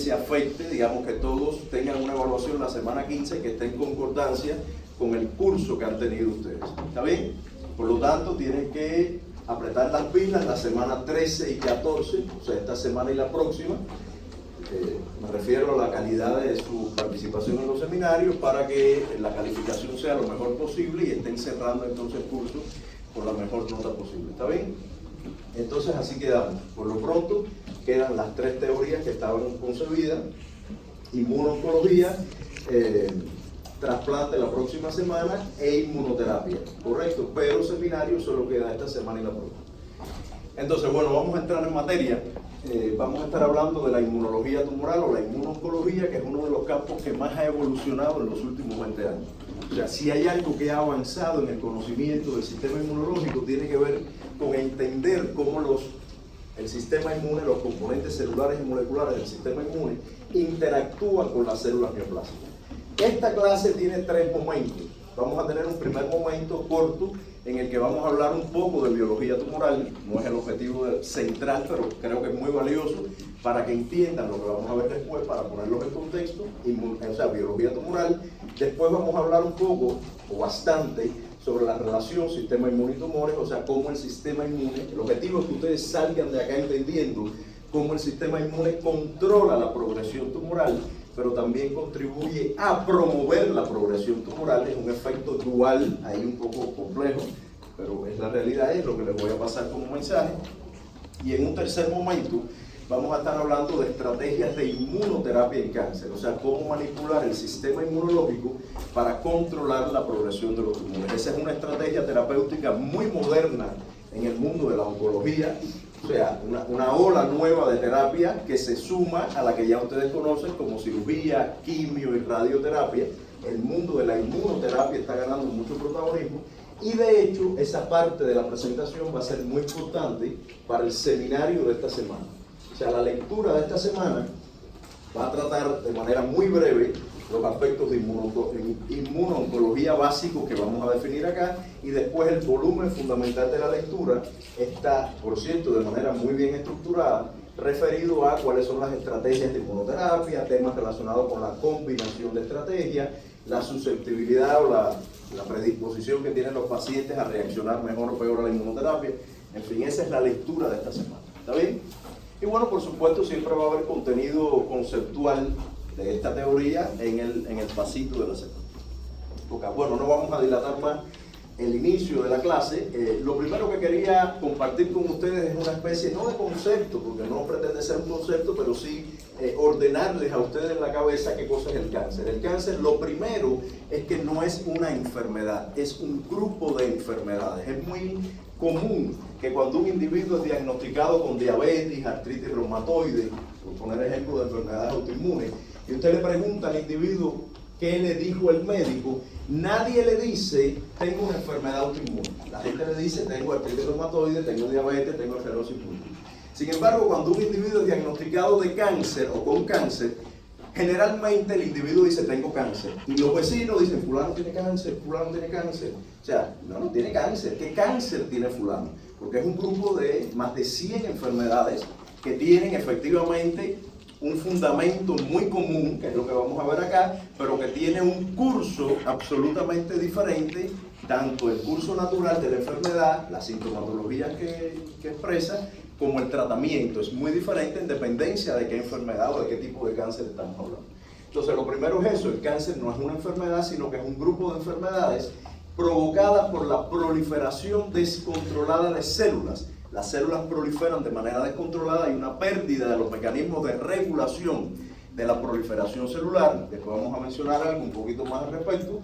se afecte, digamos que todos tengan una evaluación la semana 15 que esté en concordancia con el curso que han tenido ustedes. ¿Está bien? Por lo tanto, tienen que apretar las pilas la semana 13 y 14, o sea, esta semana y la próxima. Me refiero a la calidad de su participación en los seminarios para que la calificación sea lo mejor posible y estén cerrando entonces el curso con la mejor nota posible. ¿Está bien? Entonces así quedamos. Por lo pronto quedan las 3 teorías que estaban concebidas: inmuno-oncología, trasplante la próxima semana e inmunoterapia, correcto, pero seminario solo queda esta semana y la próxima. Entonces, bueno, vamos a entrar en materia. Vamos a estar hablando de la inmunología tumoral o la inmuno-oncología, que es uno de los campos que más ha evolucionado en los últimos 20 años. O sea, si hay algo que ha avanzado en el conocimiento del sistema inmunológico, tiene que ver con entender cómo el sistema inmune, los componentes celulares y moleculares del sistema inmune interactúan con las células neoplásicas. Esta clase tiene 3 momentos. Vamos a tener un primer momento corto en el que vamos a hablar un poco de biología tumoral. No es el objetivo central, pero creo que es muy valioso para que entiendan lo que vamos a ver después, para ponerlos en contexto, o sea, biología tumoral. Después vamos a hablar un poco, o bastante, sobre la relación sistema inmune y tumores, o sea, cómo el sistema inmune, el objetivo es que ustedes salgan de acá entendiendo cómo el sistema inmune controla la progresión tumoral, pero también contribuye a promover la progresión tumoral. Es un efecto dual, ahí un poco complejo, pero es la realidad, es lo que les voy a pasar como mensaje. Y en un tercer momento vamos a estar hablando de estrategias de inmunoterapia en cáncer, o sea, cómo manipular el sistema inmunológico para controlar la progresión de los tumores. Esa es una estrategia terapéutica muy moderna en el mundo de la oncología. O sea, una ola nueva de terapia que se suma a la que ya ustedes conocen como cirugía, quimio y radioterapia. El mundo de la inmunoterapia está ganando mucho protagonismo y de hecho esa parte de la presentación va a ser muy importante para el seminario de esta semana. O sea, la lectura de esta semana va a tratar de manera muy breve los aspectos de inmuno-oncología básicos que vamos a definir acá, y después el volumen fundamental de la lectura está, por cierto, de manera muy bien estructurada, referido a cuáles son las estrategias de inmunoterapia, temas relacionados con la combinación de estrategias, la susceptibilidad o la predisposición que tienen los pacientes a reaccionar mejor o peor a la inmunoterapia. En fin, esa es la lectura de esta semana. ¿Está bien? Y bueno, por supuesto, siempre va a haber contenido conceptual de esta teoría en el pasito de la semana. Porque, bueno, no vamos a dilatar más el inicio de la clase. Lo primero que quería compartir con ustedes es una especie, no de concepto, porque no pretende ser un concepto, pero sí ordenarles a ustedes en la cabeza qué cosa es el cáncer. El cáncer, lo primero, es que no es una enfermedad, es un grupo de enfermedades. Es muy común que cuando un individuo es diagnosticado con diabetes, artritis reumatoide, por poner ejemplo de enfermedades autoinmunes, y usted le pregunta al individuo qué le dijo el médico, nadie le dice, tengo una enfermedad autoinmune. La gente le dice, tengo artritis reumatoide, tengo diabetes, tengo esclerosis múltiple. Sin embargo, cuando un individuo es diagnosticado de cáncer o con cáncer, generalmente el individuo dice, tengo cáncer. Y los vecinos dicen, fulano tiene cáncer, fulano tiene cáncer. O sea, no tiene cáncer. ¿Qué cáncer tiene fulano? Porque es un grupo de más de 100 enfermedades que tienen efectivamente un fundamento muy común, que es lo que vamos a ver acá, pero que tiene un curso absolutamente diferente, tanto el curso natural de la enfermedad, la sintomatología que expresa, como el tratamiento. Es muy diferente en dependencia de qué enfermedad o de qué tipo de cáncer estamos hablando. Entonces, lo primero es eso: el cáncer no es una enfermedad, sino que es un grupo de enfermedades provocadas por la proliferación descontrolada de células. Las células proliferan de manera descontrolada, hay una pérdida de los mecanismos de regulación de la proliferación celular. Después vamos a mencionar algo un poquito más al respecto.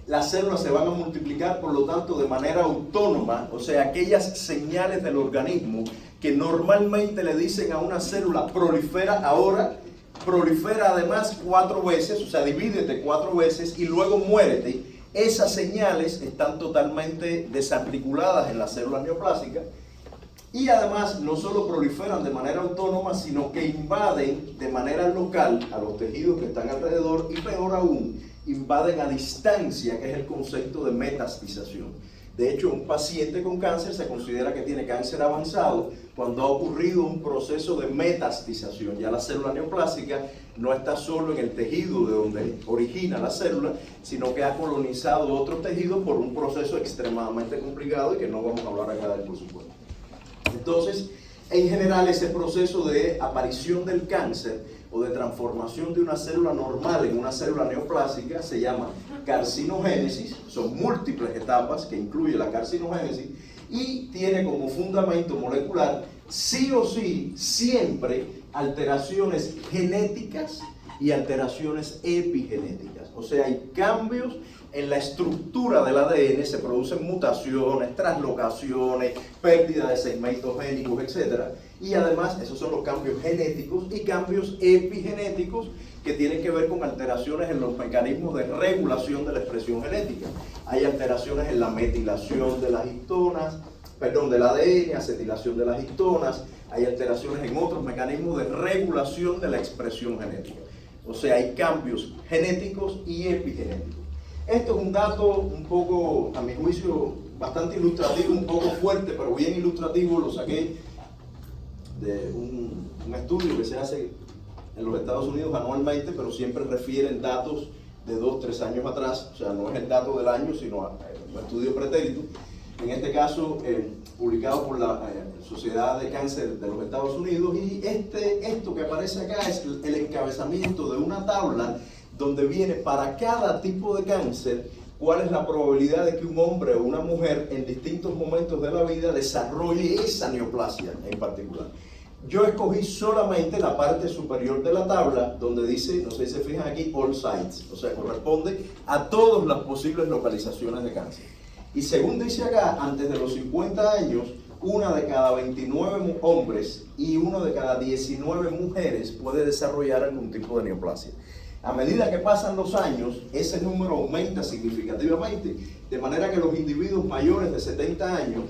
Las células se van a multiplicar, por lo tanto, de manera autónoma, o sea, aquellas señales del organismo que normalmente le dicen a una célula prolifera ahora, prolifera además 4 veces, o sea, divídete 4 veces y luego muérete. Esas señales están totalmente desarticuladas en las células neoplásicas y además no solo proliferan de manera autónoma, sino que invaden de manera local a los tejidos que están alrededor y, peor aún, invaden a distancia, que es el concepto de metastización. De hecho, un paciente con cáncer se considera que tiene cáncer avanzado cuando ha ocurrido un proceso de metastización. Ya la célula neoplásica no está solo en el tejido de donde origina la célula, sino que ha colonizado otros tejidos por un proceso extremadamente complicado y que no vamos a hablar acá del por supuesto. Entonces, en general, ese proceso de aparición del cáncer o de transformación de una célula normal en una célula neoplásica se llama carcinogénesis. Son múltiples etapas que incluye la carcinogénesis y tiene como fundamento molecular sí o sí siempre alteraciones genéticas y alteraciones epigenéticas. O sea, hay cambios en la estructura del ADN, se producen mutaciones, translocaciones, pérdida de segmentos génicos, etc. Y además, esos son los cambios genéticos y cambios epigenéticos que tienen que ver con alteraciones en los mecanismos de regulación de la expresión genética. Hay alteraciones en la metilación de las histonas, del ADN, acetilación de las histonas, hay alteraciones en otros mecanismos de regulación de la expresión genética. O sea, hay cambios genéticos y epigenéticos. Esto es un dato un poco, a mi juicio, bastante ilustrativo, un poco fuerte, pero bien ilustrativo. Lo saqué de un estudio que se hace en los Estados Unidos anualmente, pero siempre refieren datos de 2-3 años atrás. O sea, no es el dato del año, sino un estudio pretérito. En este caso, publicado por la Sociedad de Cáncer de los Estados Unidos. Y esto que aparece acá es el encabezamiento de una tabla donde viene para cada tipo de cáncer cuál es la probabilidad de que un hombre o una mujer en distintos momentos de la vida desarrolle esa neoplasia en particular. Yo escogí solamente la parte superior de la tabla donde dice, no sé si se fijan aquí, all sites, o sea, corresponde a todas las posibles localizaciones de cáncer. Y según dice acá, antes de los 50 años, una de cada 29 hombres y uno de cada 19 mujeres puede desarrollar algún tipo de neoplasia. A medida que pasan los años, ese número aumenta significativamente, de manera que los individuos mayores de 70 años,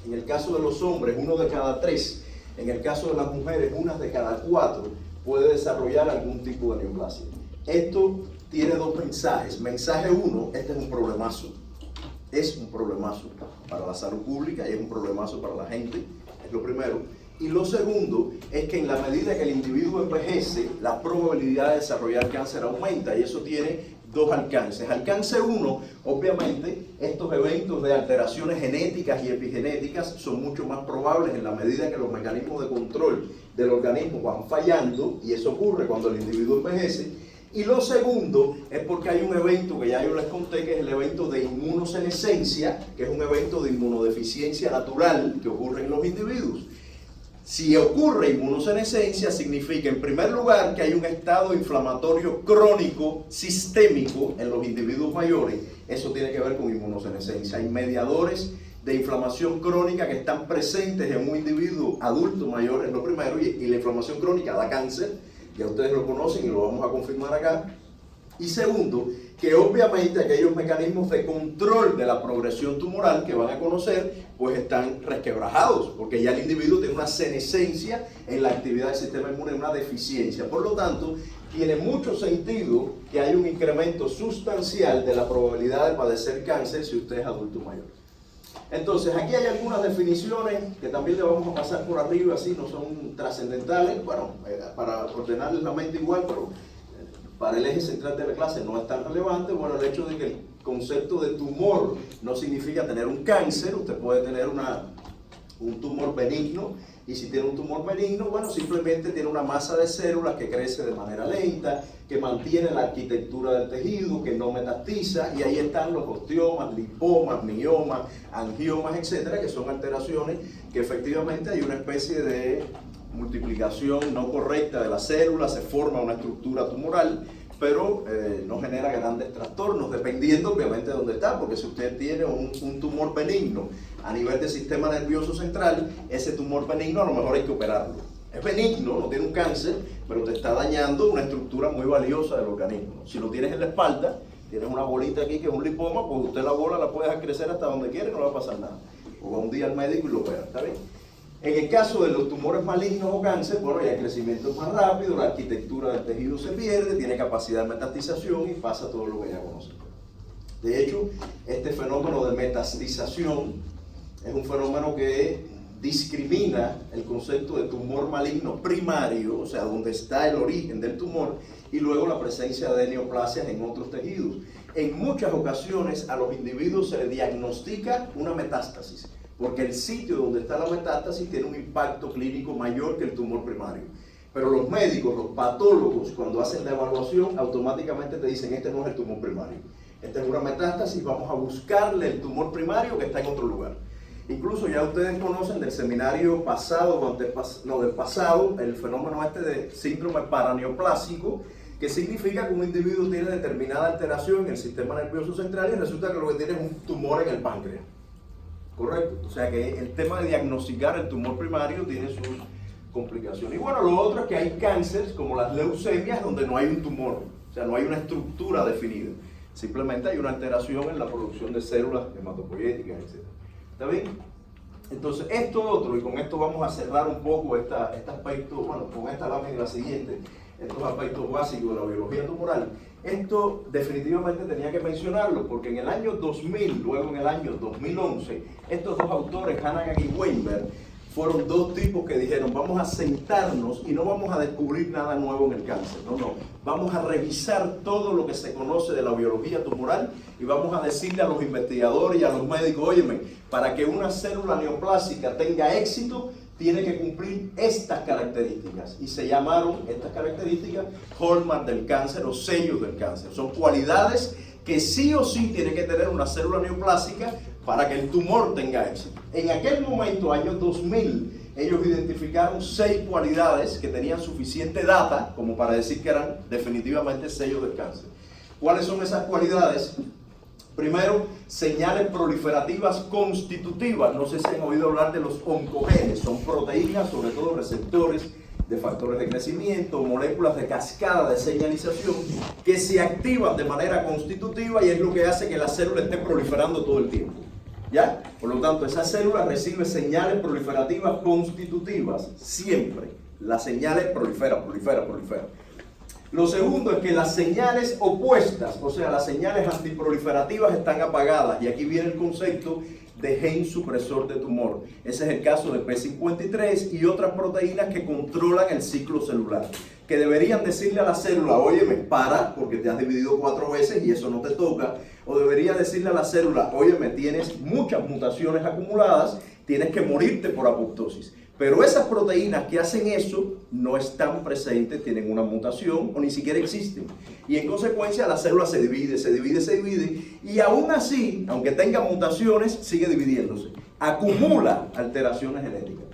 en el caso de los hombres, uno de cada 3, en el caso de las mujeres, una de cada 4, puede desarrollar algún tipo de neoplasia. Esto tiene dos mensajes. Mensaje 1, este es un problemazo. Es un problemazo para la salud pública y es un problemazo para la gente, es lo primero. Y lo segundo es que en la medida que el individuo envejece, la probabilidad de desarrollar cáncer aumenta, y eso tiene dos alcances. Alcance 1, obviamente, estos eventos de alteraciones genéticas y epigenéticas son mucho más probables en la medida que los mecanismos de control del organismo van fallando, y eso ocurre cuando el individuo envejece. Y lo segundo es porque hay un evento que ya yo les conté, que es el evento de inmunosenescencia, que es un evento de inmunodeficiencia natural que ocurre en los individuos. Si ocurre inmunosenescencia, significa en primer lugar que hay un estado inflamatorio crónico sistémico en los individuos mayores. Eso tiene que ver con inmunosenescencia. Hay mediadores de inflamación crónica que están presentes en un individuo adulto mayor, es lo primero, y la inflamación crónica da cáncer. Ya ustedes lo conocen y lo vamos a confirmar acá. Y segundo, que obviamente aquellos mecanismos de control de la progresión tumoral que van a conocer, pues están resquebrajados, porque ya el individuo tiene una senescencia en la actividad del sistema inmune, una deficiencia. Por lo tanto, tiene mucho sentido que haya un incremento sustancial de la probabilidad de padecer cáncer si usted es adulto mayor. Entonces, aquí hay algunas definiciones que también le vamos a pasar por arriba, así no son trascendentales, bueno, para ordenarles la mente igual, pero para el eje central de la clase no es tan relevante. Bueno, el hecho de que el concepto de tumor no significa tener un cáncer, usted puede tener un tumor benigno, y si tiene un tumor benigno, bueno, simplemente tiene una masa de células que crece de manera lenta, que mantiene la arquitectura del tejido, que no metastiza, y ahí están los osteomas, lipomas, miomas, angiomas, etcétera, que son alteraciones que efectivamente hay una especie de multiplicación no correcta de las células, se forma una estructura tumoral, pero no genera grandes trastornos, dependiendo obviamente de dónde está, porque si usted tiene un tumor benigno a nivel del sistema nervioso central, ese tumor benigno a lo mejor hay que operarlo. Es benigno, no tiene un cáncer, pero te está dañando una estructura muy valiosa del organismo. Si lo tienes en la espalda, tienes una bolita aquí que es un lipoma, pues usted la bola la puede dejar crecer hasta donde quiere y no le va a pasar nada. O va un día al médico y lo opera, ¿está bien? En el caso de los tumores malignos o cáncer, bueno, ya el crecimiento es más rápido, la arquitectura del tejido se pierde, tiene capacidad de metastización y pasa todo lo que ya conocen. De hecho, este fenómeno de metastización es un fenómeno que discrimina el concepto de tumor maligno primario, o sea, donde está el origen del tumor, y luego la presencia de neoplasias en otros tejidos. En muchas ocasiones a los individuos se les diagnostica una metástasis, porque el sitio donde está la metástasis tiene un impacto clínico mayor que el tumor primario. Pero los médicos, los patólogos, cuando hacen la evaluación, automáticamente te dicen, este no es el tumor primario, esta es una metástasis, vamos a buscarle el tumor primario que está en otro lugar. Incluso ya ustedes conocen del seminario pasado, del pasado, el fenómeno este de síndrome paraneoplásico, que significa que un individuo tiene determinada alteración en el sistema nervioso central y resulta que lo que tiene es un tumor en el páncreas. ¿Correcto? O sea que el tema de diagnosticar el tumor primario tiene sus complicaciones. Y bueno, lo otro es que hay cánceres como las leucemias donde no hay un tumor, o sea, no hay una estructura definida. Simplemente hay una alteración en la producción de células hematopoyéticas, etc. ¿Está bien? Entonces, esto otro, y con esto vamos a cerrar un poco este aspecto, bueno, con esta lámina y la siguiente, estos aspectos básicos de la biología tumoral. Esto definitivamente tenía que mencionarlo, porque en el año 2000, luego en el año 2011, estos dos autores, Hannigan y Weinberg, fueron dos tipos que dijeron, vamos a sentarnos y no vamos a descubrir nada nuevo en el cáncer, no, vamos a revisar todo lo que se conoce de la biología tumoral y vamos a decirle a los investigadores y a los médicos, óyeme, para que una célula neoplásica tenga éxito, tiene que cumplir estas características, y se llamaron estas características hallmark del cáncer o sellos del cáncer. Son cualidades que sí o sí tiene que tener una célula neoplásica para que el tumor tenga éxito. En aquel momento, año 2000, ellos identificaron 6 cualidades que tenían suficiente data como para decir que eran definitivamente sellos del cáncer. ¿Cuáles son esas cualidades? Primero, señales proliferativas constitutivas. No sé si han oído hablar de los oncogenes. Son proteínas, sobre todo receptores de factores de crecimiento, moléculas de cascada de señalización que se activan de manera constitutiva y es lo que hace que la célula esté proliferando todo el tiempo. ¿Ya? Por lo tanto, esa célula recibe señales proliferativas constitutivas siempre. Las señales proliferan. Lo segundo es que las señales opuestas, o sea, las señales antiproliferativas están apagadas. Y aquí viene el concepto de gen supresor de tumor. Ese es el caso de P53 y otras proteínas que controlan el ciclo celular, que deberían decirle a la célula, óyeme, para, porque te has dividido 4 veces y eso no te toca. O debería decirle a la célula, óyeme, tienes muchas mutaciones acumuladas, tienes que morirte por apoptosis. Pero esas proteínas que hacen eso no están presentes, tienen una mutación o ni siquiera existen. Y en consecuencia la célula se divide y aún así, aunque tenga mutaciones, sigue dividiéndose. Acumula alteraciones genéticas.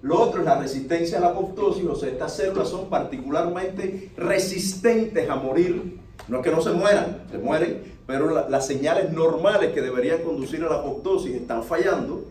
Lo otro es la resistencia a la apoptosis, o sea, estas células son particularmente resistentes a morir. No es que no se mueran, se mueren, pero las señales normales que deberían conducir a la apoptosis están fallando.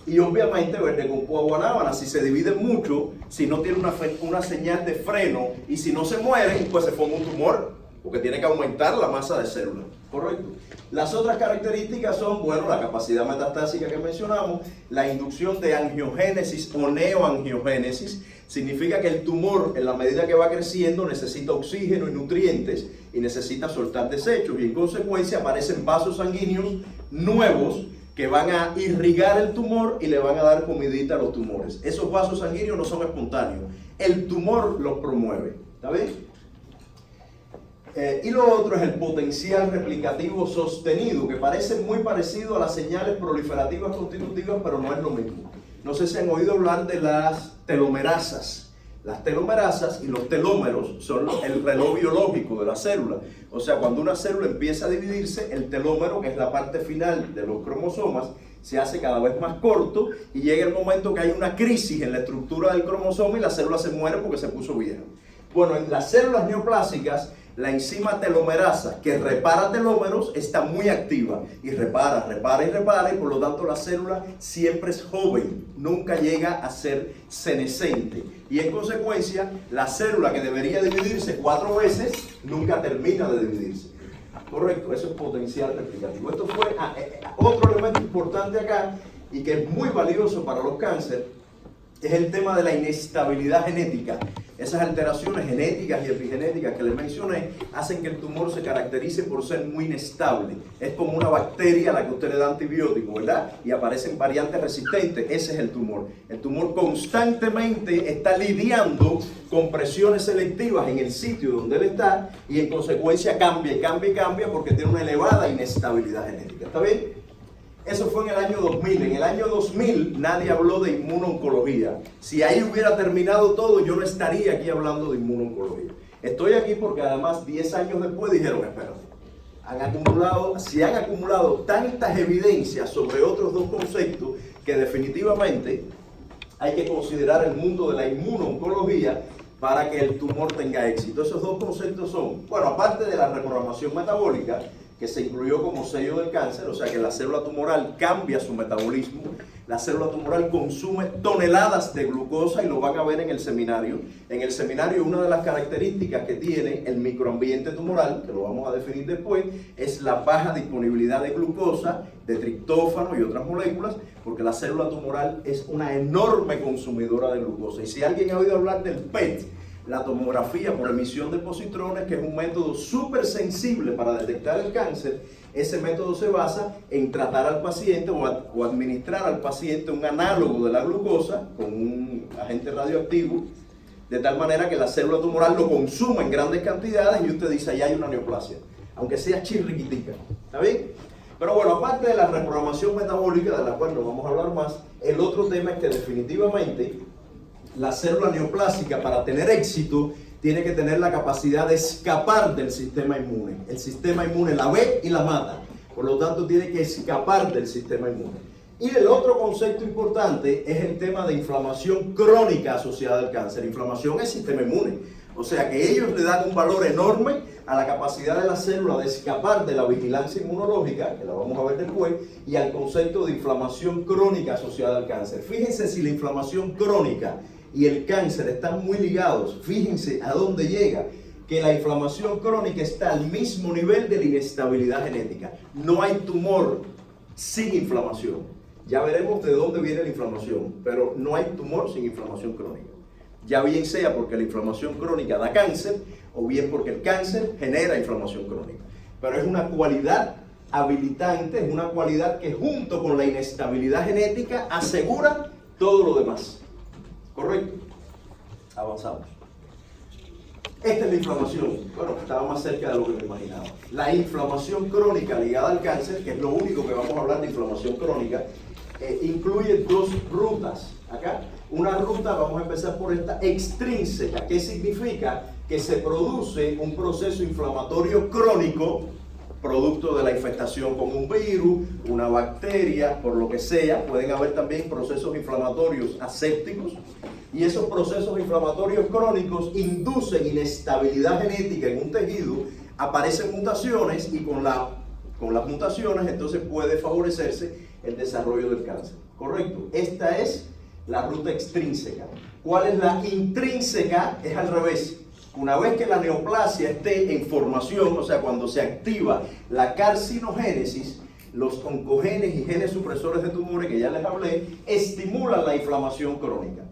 Y obviamente, verde con guanábana, si se dividen mucho, si no tienen una señal de freno y si no se mueren, pues se forma un tumor, porque tiene que aumentar la masa de células. Correcto. Las otras características son, bueno, la capacidad metastásica que mencionamos, la inducción de angiogénesis o neoangiogénesis. Significa que el tumor, en la medida que va creciendo, necesita oxígeno y nutrientes y necesita soltar desechos. Y en consecuencia aparecen vasos sanguíneos nuevos que van a irrigar el tumor y le van a dar comidita a los tumores. Esos vasos sanguíneos no son espontáneos. El tumor los promueve. ¿Está bien? Y lo otro es el potencial replicativo sostenido, que parece muy parecido a las señales proliferativas constitutivas, pero no es lo mismo. No sé si han oído hablar de las telomerasas. Las telomerasas y los telómeros son el reloj biológico de la célula. O sea, cuando una célula empieza a dividirse, el telómero, que es la parte final de los cromosomas, se hace cada vez más corto y llega el momento que hay una crisis en la estructura del cromosoma y la célula se muere porque se puso vieja. Bueno, en las células neoplásicas, la enzima telomerasa, que repara telómeros, está muy activa y repara, y por lo tanto la célula siempre es joven, nunca llega a ser senescente. Y en consecuencia, la célula que debería dividirse 4 veces, nunca termina de dividirse. Correcto, eso es potencial replicativo. Esto fue otro elemento importante acá y que es muy valioso para los cánceres, es el tema de la inestabilidad genética. Esas alteraciones genéticas y epigenéticas que les mencioné hacen que el tumor se caracterice por ser muy inestable. Es como una bacteria a la que usted le da antibiótico, ¿verdad? Y aparecen variantes resistentes. Ese es el tumor. El tumor constantemente está lidiando con presiones selectivas en el sitio donde él está y en consecuencia cambia porque tiene una elevada inestabilidad genética. ¿Está bien? Eso fue en el año 2000. En el año 2000 nadie habló de inmuno-oncología. Si ahí hubiera terminado todo, yo no estaría aquí hablando de inmuno-oncología. Estoy aquí porque además 10 años después dijeron, espérate, se han acumulado tantas evidencias sobre otros dos conceptos que definitivamente hay que considerar el mundo de la inmuno-oncología para que el tumor tenga éxito. Esos dos conceptos son, bueno, aparte de la reprogramación metabólica, que se incluyó como sello del cáncer, o sea que la célula tumoral cambia su metabolismo, la célula tumoral consume toneladas de glucosa y lo van a ver en el seminario. En el seminario una de las características que tiene el microambiente tumoral, que lo vamos a definir después, es la baja disponibilidad de glucosa, de triptófano y otras moléculas, porque la célula tumoral es una enorme consumidora de glucosa. Y si alguien ha oído hablar del PET, la tomografía por emisión de positrones, que es un método súper sensible para detectar el cáncer, ese método se basa en tratar al paciente o administrar al paciente un análogo de la glucosa con un agente radioactivo, de tal manera que la célula tumoral lo consuma en grandes cantidades y usted dice, ahí hay una neoplasia, aunque sea chirriquitica. ¿Está bien? Pero bueno, aparte de la reprogramación metabólica, de la cual no vamos a hablar más, el otro tema es que definitivamente la célula neoplásica, para tener éxito, tiene que tener la capacidad de escapar del sistema inmune. El sistema inmune la ve y la mata. Por lo tanto, tiene que escapar del sistema inmune. Y el otro concepto importante es el tema de inflamación crónica asociada al cáncer. Inflamación es sistema inmune. O sea que ellos le dan un valor enorme a la capacidad de la célula de escapar de la vigilancia inmunológica, que la vamos a ver después, y al concepto de inflamación crónica asociada al cáncer. Fíjense si la inflamación crónica y el cáncer están muy ligados. Fíjense a dónde llega, que la inflamación crónica está al mismo nivel de la inestabilidad genética. No hay tumor sin inflamación. Ya veremos de dónde viene la inflamación, pero no hay tumor sin inflamación crónica. Ya bien sea porque la inflamación crónica da cáncer, o bien porque el cáncer genera inflamación crónica. Pero es una cualidad habilitante, es una cualidad que junto con la inestabilidad genética asegura todo lo demás. ¿Correcto? Avanzamos. Esta es la inflamación. Bueno, estaba más cerca de lo que me imaginaba. La inflamación crónica ligada al cáncer, que es lo único que vamos a hablar de inflamación crónica, incluye dos rutas. Acá, una ruta, vamos a empezar por esta extrínseca. ¿Qué significa? Que se produce un proceso inflamatorio crónico, producto de la infestación con un virus, una bacteria, por lo que sea. Pueden haber también procesos inflamatorios asépticos, y esos procesos inflamatorios crónicos inducen inestabilidad genética en un tejido, aparecen mutaciones y con las mutaciones entonces puede favorecerse el desarrollo del cáncer. ¿Correcto? Esta es la ruta extrínseca. ¿Cuál es la intrínseca? Es al revés. Una vez que la neoplasia esté en formación, o sea, cuando se activa la carcinogénesis, los oncogenes y genes supresores de tumores que ya les hablé, estimulan la inflamación crónica.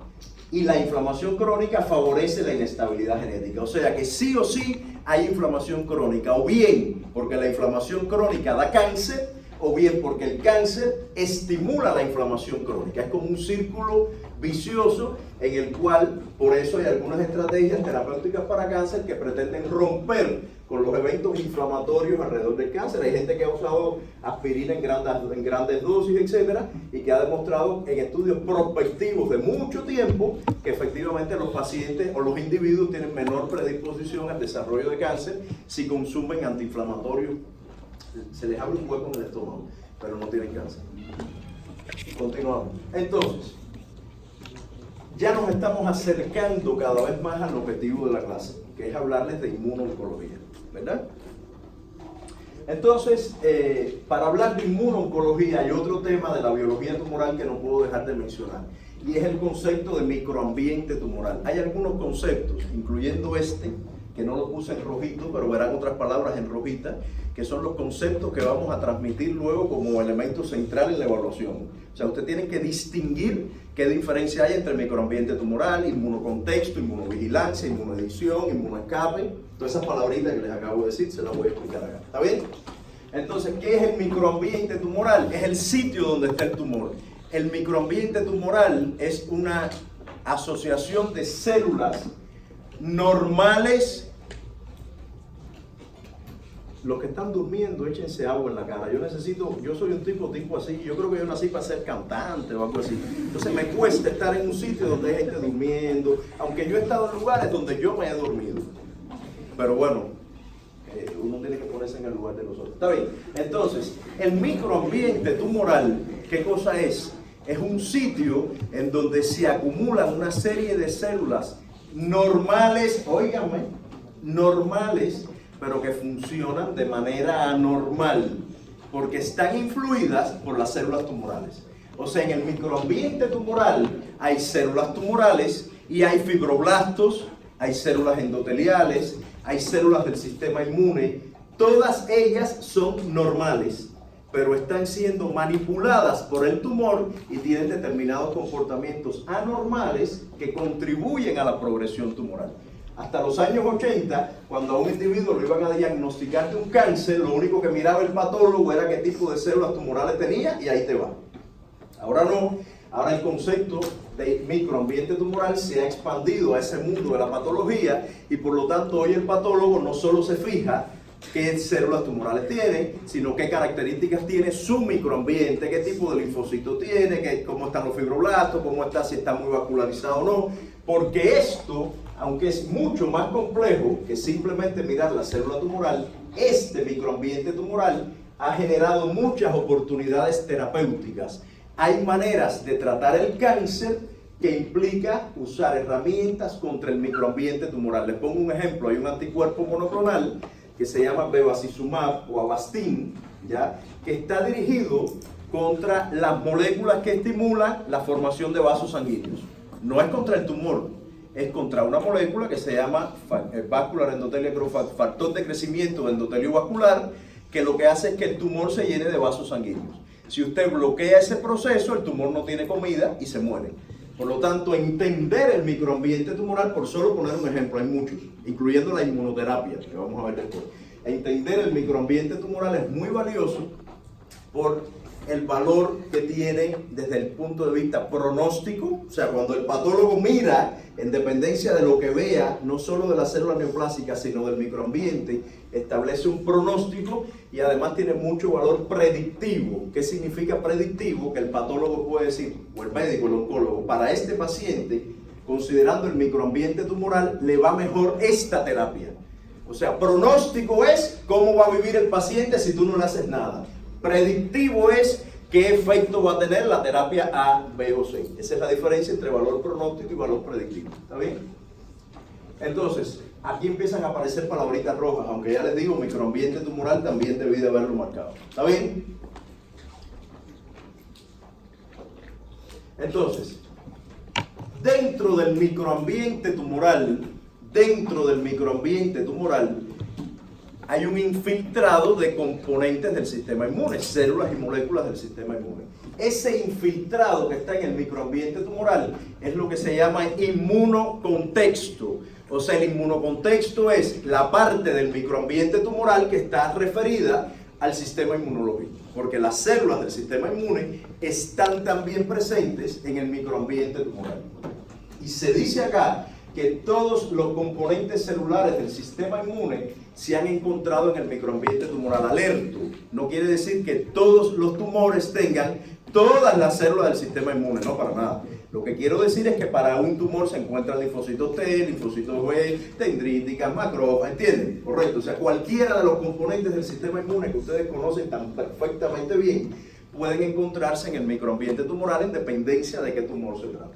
Y la inflamación crónica favorece la inestabilidad genética. O sea que sí o sí hay inflamación crónica, o bien porque la inflamación crónica da cáncer, o bien porque el cáncer estimula la inflamación crónica. Es como un círculo vicioso en el cual, por eso hay algunas estrategias terapéuticas para cáncer que pretenden romper con los eventos inflamatorios alrededor del cáncer. Hay gente que ha usado aspirina en grandes dosis, etcétera, y que ha demostrado en estudios prospectivos de mucho tiempo que efectivamente los pacientes o los individuos tienen menor predisposición al desarrollo de cáncer si consumen antiinflamatorios. Se les abre un hueco en el estómago, pero no tienen cáncer. Continuamos. Entonces, ya nos estamos acercando cada vez más al objetivo de la clase, que es hablarles de inmuno-oncología, ¿verdad? Entonces, para hablar de inmuno-oncología hay otro tema de la biología tumoral que no puedo dejar de mencionar, y es el concepto de microambiente tumoral. Hay algunos conceptos, incluyendo este, que no lo puse en rojito, pero verán otras palabras en rojita, que son los conceptos que vamos a transmitir luego como elemento central en la evaluación. O sea, usted tiene que distinguir qué diferencia hay entre microambiente tumoral, inmunocontexto, inmunovigilancia, inmunoedición, inmunoescape. Todas esas palabritas que les acabo de decir se las voy a explicar acá. ¿Está bien? Entonces, ¿qué es el microambiente tumoral? Es el sitio donde está el tumor. El microambiente tumoral es una asociación de células normales. Los que están durmiendo, échense agua en la cara. Yo soy un tipo así, yo creo que yo nací para ser cantante o algo así. Entonces me cuesta estar en un sitio donde hay gente durmiendo, aunque yo he estado en lugares donde yo me he dormido. Pero bueno, uno tiene que ponerse en el lugar de los otros. ¿Está bien? Entonces, el microambiente tumoral, ¿qué cosa es? Es un sitio en donde se acumulan una serie de células normales, óigame, normales, pero que funcionan de manera anormal, porque están influidas por las células tumorales. O sea, en el microambiente tumoral hay células tumorales y hay fibroblastos, hay células endoteliales, hay células del sistema inmune. Todas ellas son normales, pero están siendo manipuladas por el tumor y tienen determinados comportamientos anormales que contribuyen a la progresión tumoral. Hasta los años 80, cuando a un individuo lo iban a diagnosticar de un cáncer, lo único que miraba el patólogo era qué tipo de células tumorales tenía y ahí te va. Ahora no, ahora el concepto de microambiente tumoral se ha expandido a ese mundo de la patología y por lo tanto hoy el patólogo no solo se fija qué células tumorales tiene, sino qué características tiene su microambiente, qué tipo de linfocito tiene, cómo están los fibroblastos, cómo está, si está muy vascularizado o no, porque esto, aunque es mucho más complejo que simplemente mirar la célula tumoral, este microambiente tumoral ha generado muchas oportunidades terapéuticas. Hay maneras de tratar el cáncer que implica usar herramientas contra el microambiente tumoral. Les pongo un ejemplo, hay un anticuerpo monoclonal que se llama bevacizumab o Avastin, ¿ya?, que está dirigido contra las moléculas que estimulan la formación de vasos sanguíneos. No es contra el tumor, es contra una molécula que se llama vascular endotelio growth, factor de crecimiento de endotelio vascular, que lo que hace es que el tumor se llene de vasos sanguíneos. Si usted bloquea ese proceso, el tumor no tiene comida y se muere. Por lo tanto, entender el microambiente tumoral, por solo poner un ejemplo, hay muchos, incluyendo la inmunoterapia, que vamos a ver después. Entender el microambiente tumoral es muy valioso por el valor que tiene desde el punto de vista pronóstico. O sea, cuando el patólogo mira, en dependencia de lo que vea, no solo de las células neoplásicas, sino del microambiente, establece un pronóstico y además tiene mucho valor predictivo. ¿Qué significa predictivo? Que el patólogo puede decir, o el médico, el oncólogo, para este paciente, considerando el microambiente tumoral, le va mejor esta terapia. O sea, pronóstico es cómo va a vivir el paciente si tú no le haces nada. Predictivo es qué efecto va a tener la terapia A, B o C. Esa es la diferencia entre valor pronóstico y valor predictivo. ¿Está bien? Entonces, aquí empiezan a aparecer palabritas rojas, aunque ya les digo, microambiente tumoral también debí de haberlo marcado. ¿Está bien? Entonces, dentro del microambiente tumoral, hay un infiltrado de componentes del sistema inmune, células y moléculas del sistema inmune. Ese infiltrado que está en el microambiente tumoral es lo que se llama inmunocontexto. O sea, el inmunocontexto es la parte del microambiente tumoral que está referida al sistema inmunológico, porque las células del sistema inmune están también presentes en el microambiente tumoral. Y se dice acá que todos los componentes celulares del sistema inmune se han encontrado en el microambiente tumoral. Alerto, no quiere decir que todos los tumores tengan todas las células del sistema inmune, no, para nada. Lo que quiero decir es que para un tumor se encuentran linfocitos T, linfocitos B, dendríticas, macrófagas, ¿entienden? Correcto, o sea, cualquiera de los componentes del sistema inmune que ustedes conocen tan perfectamente bien pueden encontrarse en el microambiente tumoral en dependencia de qué tumor se trata.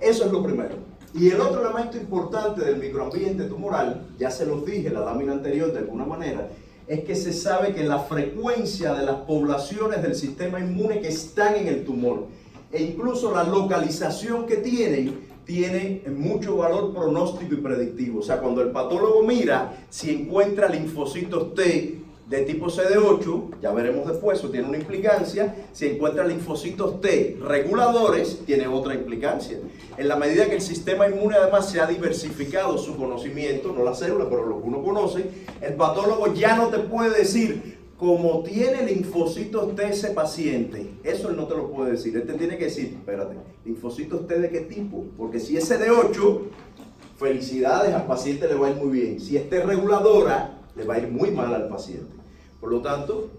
Eso es lo primero. Y el otro elemento importante del microambiente tumoral, ya se los dije en la lámina anterior de alguna manera, es que se sabe que la frecuencia de las poblaciones del sistema inmune que están en el tumor e incluso la localización que tienen tiene mucho valor pronóstico y predictivo. O sea, cuando el patólogo mira si encuentra linfocitos T de tipo CD8, ya veremos después, eso tiene una implicancia. Si encuentra linfocitos T reguladores, tiene otra implicancia. En la medida que el sistema inmune además se ha diversificado su conocimiento, no la célula, pero lo que uno conoce, el patólogo ya no te puede decir, como tiene linfocitos T ese paciente, eso él no te lo puede decir. Él te tiene que decir, espérate, linfocitos T de qué tipo, porque si es CD8, felicidades, al paciente le va a ir muy bien. Si es T reguladora, le va a ir muy mal al paciente. Por lo tanto,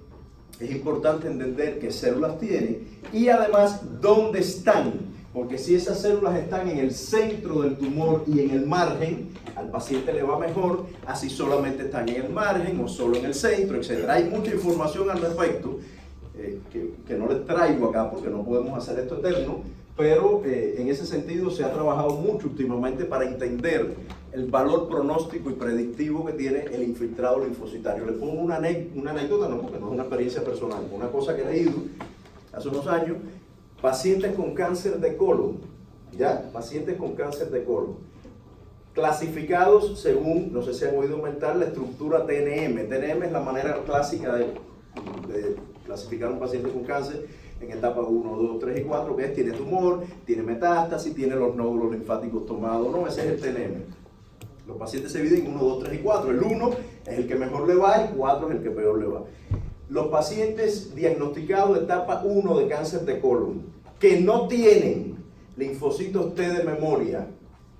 es importante entender qué células tiene y además dónde están. Porque si esas células están en el centro del tumor y en el margen, al paciente le va mejor, así solamente están en el margen o solo en el centro, etc. Hay mucha información al respecto que no les traigo acá porque no podemos hacer esto eterno, pero en ese sentido se ha trabajado mucho últimamente para entender el valor pronóstico y predictivo que tiene el infiltrado linfocitario. Les pongo una anécdota, no, porque no es una experiencia personal, una cosa que he leído hace unos años. Pacientes con cáncer de colon, ¿ya? Pacientes con cáncer de colon, clasificados según, no sé si han oído aumentar, la estructura TNM. TNM es la manera clásica de clasificar un paciente con cáncer en etapas 1, 2, 3 y 4, que es, tiene tumor, tiene metástasis, tiene los nódulos linfáticos tomados, no, ese es el TNM. Los pacientes se dividen en 1, 2, 3 y 4. El 1 es el que mejor le va, el 4 es el que peor le va. Los pacientes diagnosticados de etapa 1 de cáncer de colon, que no tienen linfocitos T de memoria,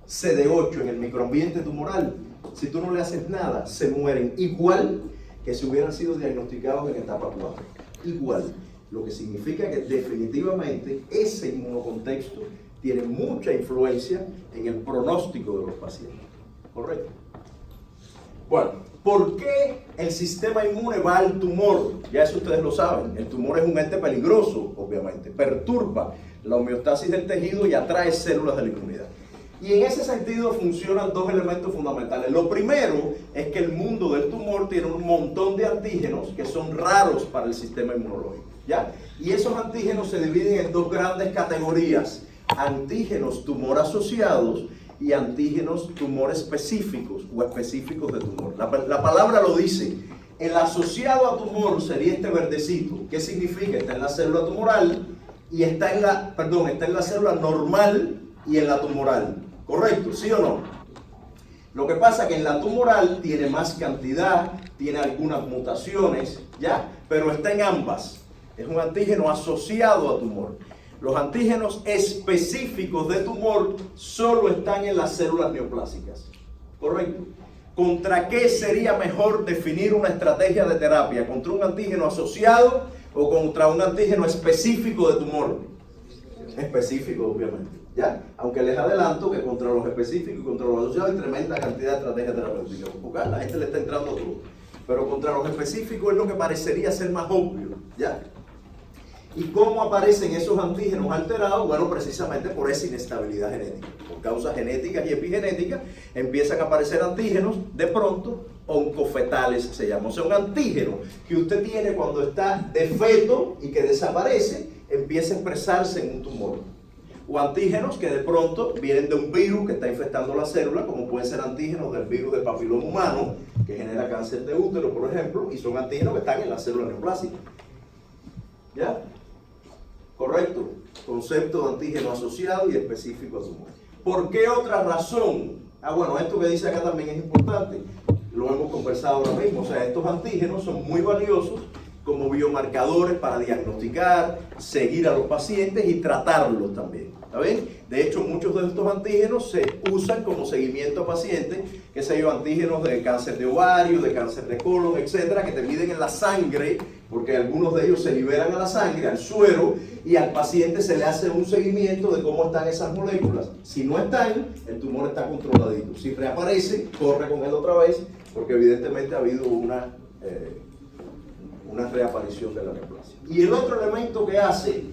CD8 en el microambiente tumoral, si tú no le haces nada, se mueren igual que si hubieran sido diagnosticados en etapa 4. Igual. Lo que significa que definitivamente ese inmunocontexto tiene mucha influencia en el pronóstico de los pacientes. ¿Correcto? Bueno, ¿por qué el sistema inmune va al tumor? Ya eso ustedes lo saben. El tumor es un ente peligroso, obviamente. Perturba la homeostasis del tejido y atrae células de la inmunidad. Y en ese sentido funcionan dos elementos fundamentales. Lo primero es que el mundo del tumor tiene un montón de antígenos que son raros para el sistema inmunológico, ¿ya? Y esos antígenos se dividen en dos grandes categorías: antígenos tumor asociados y antígenos tumor específicos o específicos de tumor. La palabra lo dice. El asociado a tumor sería este verdecito. ¿Qué significa? Está en la célula tumoral y está en la célula normal y en la tumoral. ¿Correcto? ¿Sí o no? Lo que pasa es que en la tumoral tiene más cantidad, tiene algunas mutaciones, ¿ya? Pero está en ambas. Es un antígeno asociado a tumor. Los antígenos específicos de tumor solo están en las células neoplásicas. ¿Correcto? ¿Contra qué sería mejor definir una estrategia de terapia? ¿Contra un antígeno asociado o contra un antígeno específico de tumor? Específico, obviamente. ¿Ya? Aunque les adelanto que contra los específicos y contra los asociados hay tremenda cantidad de estrategias terapéuticas. Porque a la gente le está entrando todo. Pero contra los específicos es lo que parecería ser más obvio. ¿Ya? ¿Y cómo aparecen esos antígenos alterados? Bueno, precisamente por esa inestabilidad genética. Por causas genéticas y epigenéticas empiezan a aparecer antígenos, de pronto, oncofetales se llama. O sea, un antígeno que usted tiene cuando está de feto y que desaparece, empieza a expresarse en un tumor. O antígenos que de pronto vienen de un virus que está infectando la célula, como pueden ser antígenos del virus del papiloma humano, que genera cáncer de útero, por ejemplo, y son antígenos que están en la célula neoplásica. ¿Ya? Correcto, concepto de antígeno asociado y específico a tumor. ¿Por qué otra razón? Bueno, esto que dice acá también es importante, lo hemos conversado ahora mismo. O sea, estos antígenos son muy valiosos como biomarcadores para diagnosticar, seguir a los pacientes y tratarlos también. ¿Está bien? De hecho, muchos de estos antígenos se usan como seguimiento a pacientes, que se llaman antígenos de cáncer de ovario, de cáncer de colon, etcétera, que te miden en la sangre, porque algunos de ellos se liberan a la sangre, al suero, y al paciente se le hace un seguimiento de cómo están esas moléculas. Si no están, el tumor está controladito. Si reaparece, corre con él otra vez, porque evidentemente ha habido una reaparición de la neoplasia. Y el otro elemento que hace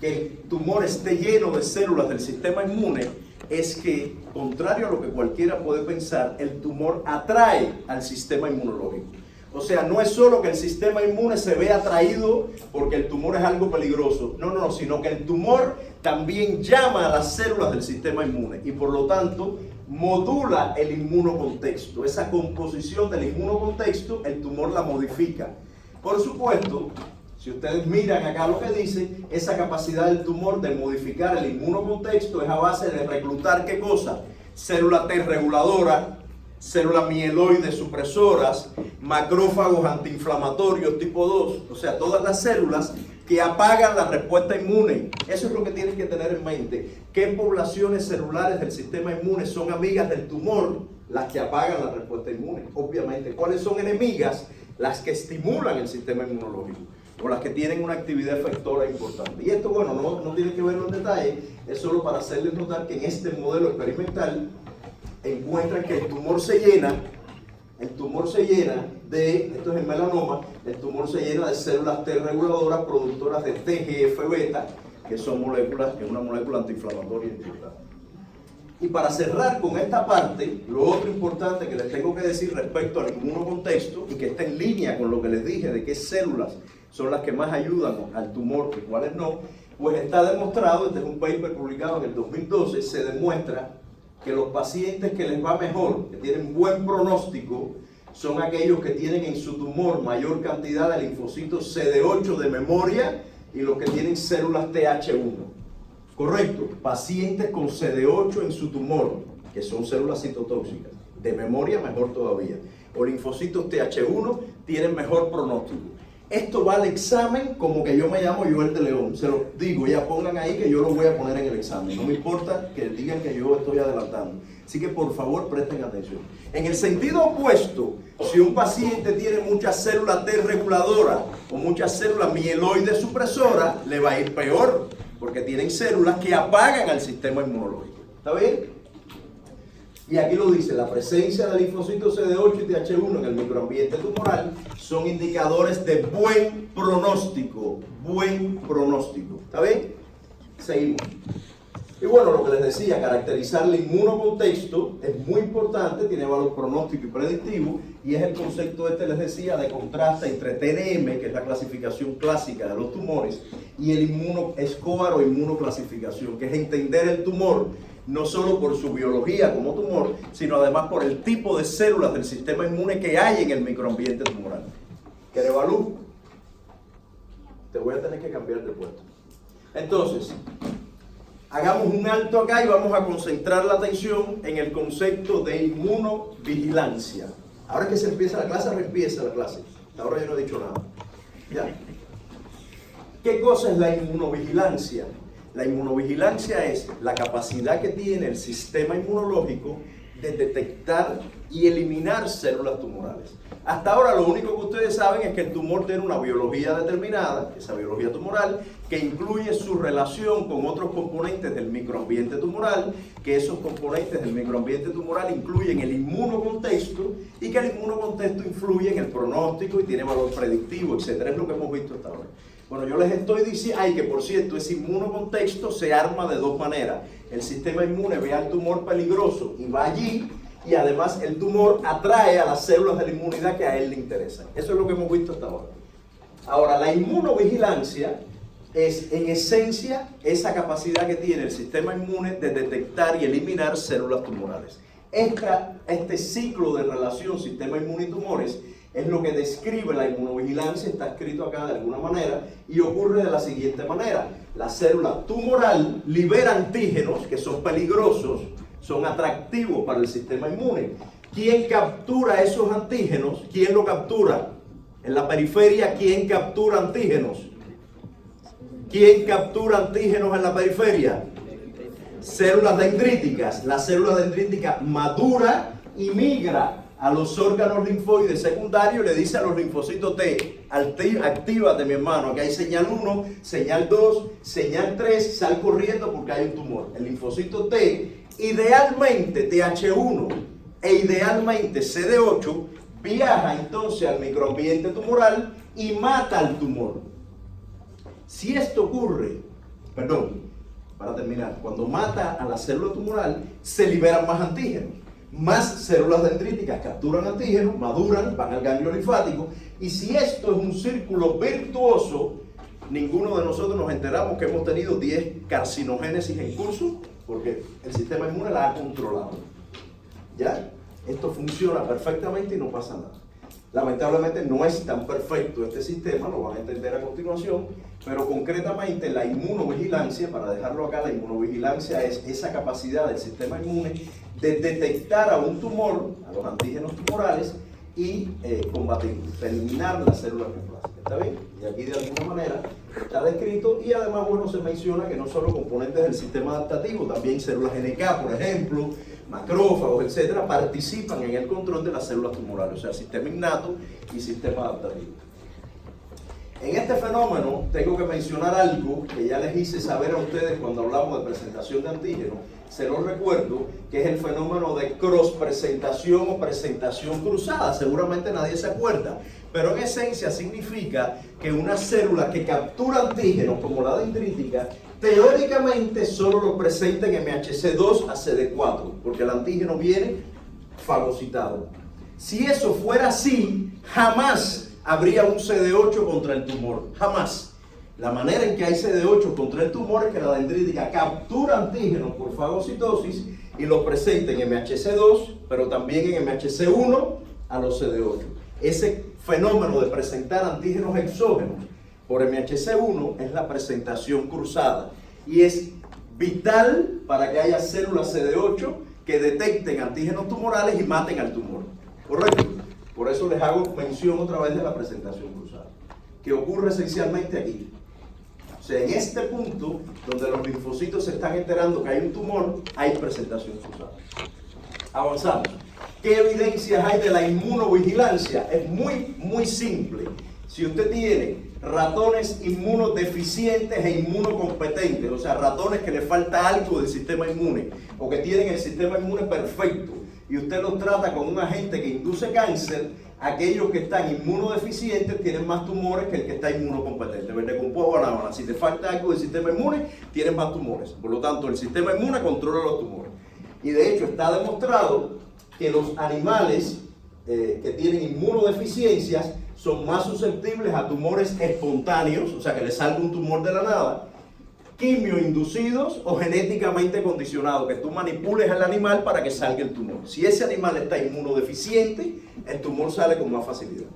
que el tumor esté lleno de células del sistema inmune es que, contrario a lo que cualquiera puede pensar, el tumor atrae al sistema inmunológico. O sea, no es solo que el sistema inmune se ve atraído porque el tumor es algo peligroso, no, sino que el tumor también llama a las células del sistema inmune y por lo tanto modula el inmunocontexto. Esa composición del inmunocontexto, el tumor la modifica. Por supuesto, si ustedes miran acá lo que dice, esa capacidad del tumor de modificar el inmunocontexto es a base de reclutar ¿qué cosa? Célula T reguladora, células mieloides supresoras, macrófagos antiinflamatorios tipo 2, o sea, todas las células que apagan la respuesta inmune. Eso es lo que tienen que tener en mente. ¿Qué poblaciones celulares del sistema inmune son amigas del tumor? Las que apagan la respuesta inmune, obviamente. ¿Cuáles son enemigas? Las que estimulan el sistema inmunológico o las que tienen una actividad efectora importante. Y esto, bueno, no tiene que verlo en detalle, es solo para hacerles notar que en este modelo experimental encuentran que el tumor se llena de, esto es el melanoma, el tumor se llena de células T reguladoras productoras de TGF-beta, que son moléculas, que es una molécula antiinflamatoria importante. Y para cerrar con esta parte, lo otro importante que les tengo que decir respecto al inmunocontexto y que está en línea con lo que les dije de qué células son las que más ayudan al tumor y cuáles no, pues está demostrado, este es un paper publicado en el 2012, se demuestra que los pacientes que les va mejor, que tienen buen pronóstico, son aquellos que tienen en su tumor mayor cantidad de linfocitos CD8 de memoria y los que tienen células TH1. Correcto, pacientes con CD8 en su tumor, que son células citotóxicas, de memoria mejor todavía, o linfocitos TH1 tienen mejor pronóstico. Esto va al examen como que yo me llamo Joel de León, se lo digo, ya pongan ahí que yo lo voy a poner en el examen, no me importa que digan que yo estoy adelantando, así que por favor presten atención. En el sentido opuesto, si un paciente tiene muchas células T reguladoras o muchas células mieloides supresoras, le va a ir peor, porque tienen células que apagan al sistema inmunológico. ¿Está bien? Y aquí lo dice, la presencia de linfocitos CD8 y TH1 en el microambiente tumoral son indicadores de buen pronóstico. Buen pronóstico. ¿Está bien? Seguimos. Y bueno, lo que les decía, caracterizar el inmunocontexto es muy importante, tiene valor pronóstico y predictivo, y es el concepto les decía, de contraste entre TNM, que es la clasificación clásica de los tumores, y el inmunoscore o inmunoclasificación, que es entender el tumor no solo por su biología como tumor, sino además por el tipo de células del sistema inmune que hay en el microambiente tumoral. Kerevalú, te voy a tener que cambiar de puesto. Entonces, hagamos un alto acá y vamos a concentrar la atención en el concepto de inmunovigilancia. Ahora que se empieza la clase, reempieza la clase. Ahora yo no he dicho nada. ¿Ya? ¿Qué cosa es la inmunovigilancia? La inmunovigilancia es la capacidad que tiene el sistema inmunológico de detectar y eliminar células tumorales. Hasta ahora lo único que ustedes saben es que el tumor tiene una biología determinada, esa biología tumoral, que incluye su relación con otros componentes del microambiente tumoral, que esos componentes del microambiente tumoral incluyen el inmunocontexto y que el inmunocontexto influye en el pronóstico y tiene valor predictivo, etc. Es lo que hemos visto hasta ahora. Bueno, yo les estoy diciendo, que por cierto, ese inmunocontexto se arma de dos maneras. El sistema inmune ve al tumor peligroso y va allí, y además el tumor atrae a las células de la inmunidad que a él le interesan. Eso es lo que hemos visto hasta ahora. Ahora, la inmunovigilancia es en esencia esa capacidad que tiene el sistema inmune de detectar y eliminar células tumorales. Este ciclo de relación sistema inmune y tumores es lo que describe la inmunovigilancia, está escrito acá de alguna manera, y ocurre de la siguiente manera. La célula tumoral libera antígenos que son peligrosos, son atractivos para el sistema inmune. ¿Quién captura esos antígenos? ¿Quién lo captura? En la periferia, ¿quién captura antígenos? ¿Quién captura antígenos en la periferia? Células dendríticas. La célula dendrítica madura y migra a los órganos linfoides secundarios y le dice a los linfocitos T, actívate mi hermano, aquí hay señal 1, señal 2, señal 3, sal corriendo porque hay un tumor. El linfocito T, idealmente TH1 e idealmente CD8, viaja entonces al microambiente tumoral y mata al tumor. Si esto ocurre, para terminar, cuando mata a la célula tumoral, se liberan más antígenos. Más células dendríticas capturan antígenos, maduran, van al ganglio linfático, y si esto es un círculo virtuoso, ninguno de nosotros nos enteramos que hemos tenido 10 carcinogénesis en curso, porque el sistema inmune la ha controlado. ¿Ya? Esto funciona perfectamente y no pasa nada. Lamentablemente no es tan perfecto este sistema, lo van a entender a continuación, pero concretamente la inmunovigilancia, para dejarlo acá, la inmunovigilancia es esa capacidad del sistema inmune de detectar a un tumor, a los antígenos tumorales, y combatirlos, eliminar las células neoplásicas. ¿Está bien? Y aquí de alguna manera está descrito, y además, bueno, se menciona que no solo componentes del sistema adaptativo, también células NK, por ejemplo, macrófagos, etcétera, participan en el control de las células tumorales, o sea, sistema innato y sistema adaptativo. En este fenómeno tengo que mencionar algo que ya les hice saber a ustedes cuando hablamos de presentación de antígenos. Se los recuerdo, que es el fenómeno de cross-presentación o presentación cruzada. Seguramente nadie se acuerda, pero en esencia significa que una célula que captura antígenos, como la dendrítica, teóricamente solo lo presenta en MHC2 a CD4, porque el antígeno viene fagocitado. Si eso fuera así, jamás habría un CD8 contra el tumor, jamás. La manera en que hay CD8 contra el tumor es que la dendrítica captura antígenos por fagocitosis y los presenta en MHC2, pero también en MHC1 a los CD8. Ese fenómeno de presentar antígenos exógenos por MHC1 es la presentación cruzada y es vital para que haya células CD8 que detecten antígenos tumorales y maten al tumor. ¿Correcto? Por eso les hago mención otra vez de la presentación cruzada, que ocurre esencialmente aquí. O sea, en este punto, donde los linfocitos se están enterando que hay un tumor, hay presentación cruzada. Avanzamos. ¿Qué evidencias hay de la inmunovigilancia? Es muy simple. Si usted tiene ratones inmunodeficientes e inmunocompetentes, o sea, ratones que le falta algo del sistema inmune, o que tienen el sistema inmune perfecto, y usted los trata con un agente que induce cáncer, aquellos que están inmunodeficientes tienen más tumores que el que está inmunocompetente. Verde con poco banana. Si te falta algo del sistema inmune, tienes más tumores. Por lo tanto, el sistema inmune controla los tumores. Y de hecho está demostrado que los animales que tienen inmunodeficiencias son más susceptibles a tumores espontáneos, o sea, que les salga un tumor de la nada, quimioinducidos o genéticamente condicionados, que tú manipules al animal para que salga el tumor. Si ese animal está inmunodeficiente, el tumor sale con más facilidad.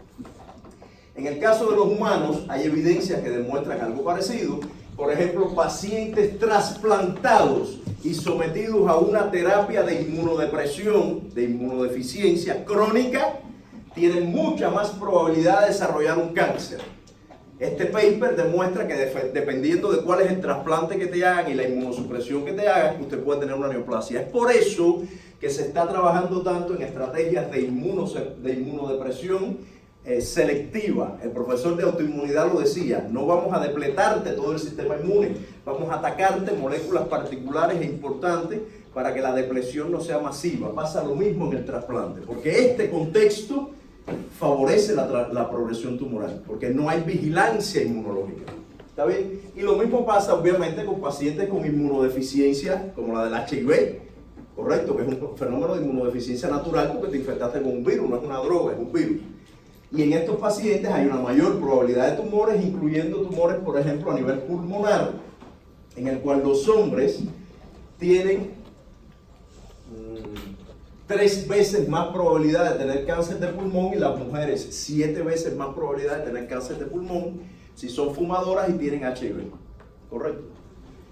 En el caso de los humanos, hay evidencias que demuestran algo parecido. Por ejemplo, pacientes trasplantados y sometidos a una terapia de inmunodepresión, de inmunodeficiencia crónica, tienen mucha más probabilidad de desarrollar un cáncer. Este paper demuestra que dependiendo de cuál es el trasplante que te hagan y la inmunosupresión que te hagan, usted puede tener una neoplasia. Es por eso que se está trabajando tanto en estrategias de inmunodepresión selectiva. El profesor de autoinmunidad lo decía: no vamos a depletarte todo el sistema inmune, vamos a atacarte moléculas particulares e importantes para que la depresión no sea masiva. Pasa lo mismo en el trasplante, porque este contexto favorece la progresión tumoral, porque no hay vigilancia inmunológica. ¿Está bien? Y lo mismo pasa obviamente con pacientes con inmunodeficiencia como la del HIV, correcto, que es un fenómeno de inmunodeficiencia natural porque te infectaste con un virus, no es una droga, es un virus. Y en estos pacientes hay una mayor probabilidad de tumores, incluyendo tumores, por ejemplo, a nivel pulmonar, en el cual los hombres tienen 3 veces más probabilidad de tener cáncer de pulmón y las mujeres 7 veces más probabilidad de tener cáncer de pulmón si son fumadoras y tienen HIV. ¿Correcto?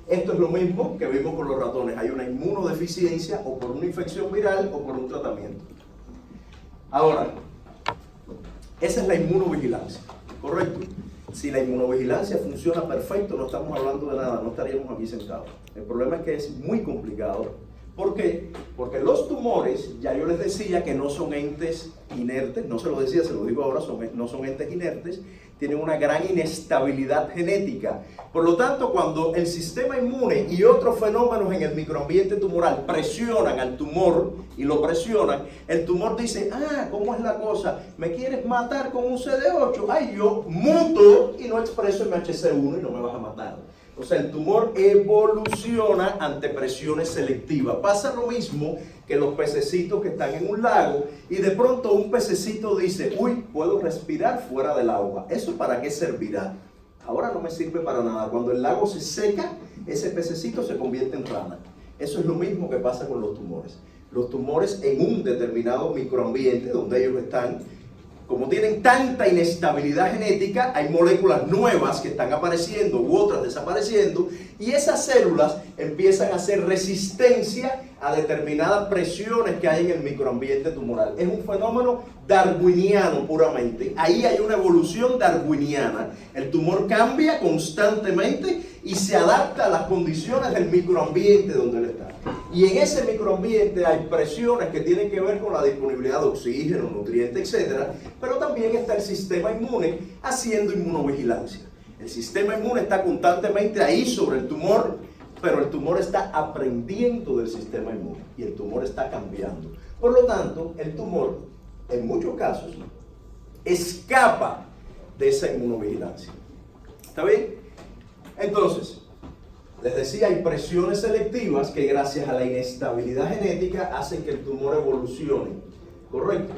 Esto es lo mismo que vimos con los ratones. Hay una inmunodeficiencia o por una infección viral o por un tratamiento. Ahora, esa es la inmunovigilancia. ¿Correcto? Si la inmunovigilancia funciona perfecto, no estamos hablando de nada, no estaríamos aquí sentados. El problema es que es muy complicado. ¿Por qué? Porque los tumores, ya yo les decía que no son entes inertes, no se lo decía, se lo digo ahora, no son entes inertes, tienen una gran inestabilidad genética. Por lo tanto, cuando el sistema inmune y otros fenómenos en el microambiente tumoral presionan al tumor y lo presionan, el tumor dice: ah, ¿cómo es la cosa? ¿Me quieres matar con un CD8? Ay, yo muto y no expreso MHC1 y no me vas a matar. O sea, el tumor evoluciona ante presiones selectivas. Pasa lo mismo que los pececitos que están en un lago y de pronto un pececito dice: uy, puedo respirar fuera del agua. ¿Eso para qué servirá? ahora no me sirve para nada. Cuando el lago se seca, ese pececito se convierte en rana. Eso es lo mismo que pasa con los tumores. Los tumores en un determinado microambiente donde ellos están, como tienen tanta inestabilidad genética, hay moléculas nuevas que están apareciendo u otras desapareciendo, y esas células empiezan a hacer resistencia a determinadas presiones que hay en el microambiente tumoral. Es un fenómeno darwiniano puramente. Ahí hay una evolución darwiniana. El tumor cambia constantemente y se adapta a las condiciones del microambiente donde él está. Y en ese microambiente hay presiones que tienen que ver con la disponibilidad de oxígeno, nutrientes, etc. Pero también está el sistema inmune haciendo inmunovigilancia. El sistema inmune está constantemente ahí sobre el tumor, pero el tumor está aprendiendo del sistema inmune y el tumor está cambiando. Por lo tanto, el tumor, en muchos casos, escapa de esa inmunovigilancia. ¿Está bien? Entonces, les decía, hay presiones selectivas que gracias a la inestabilidad genética hacen que el tumor evolucione. ¿Correcto?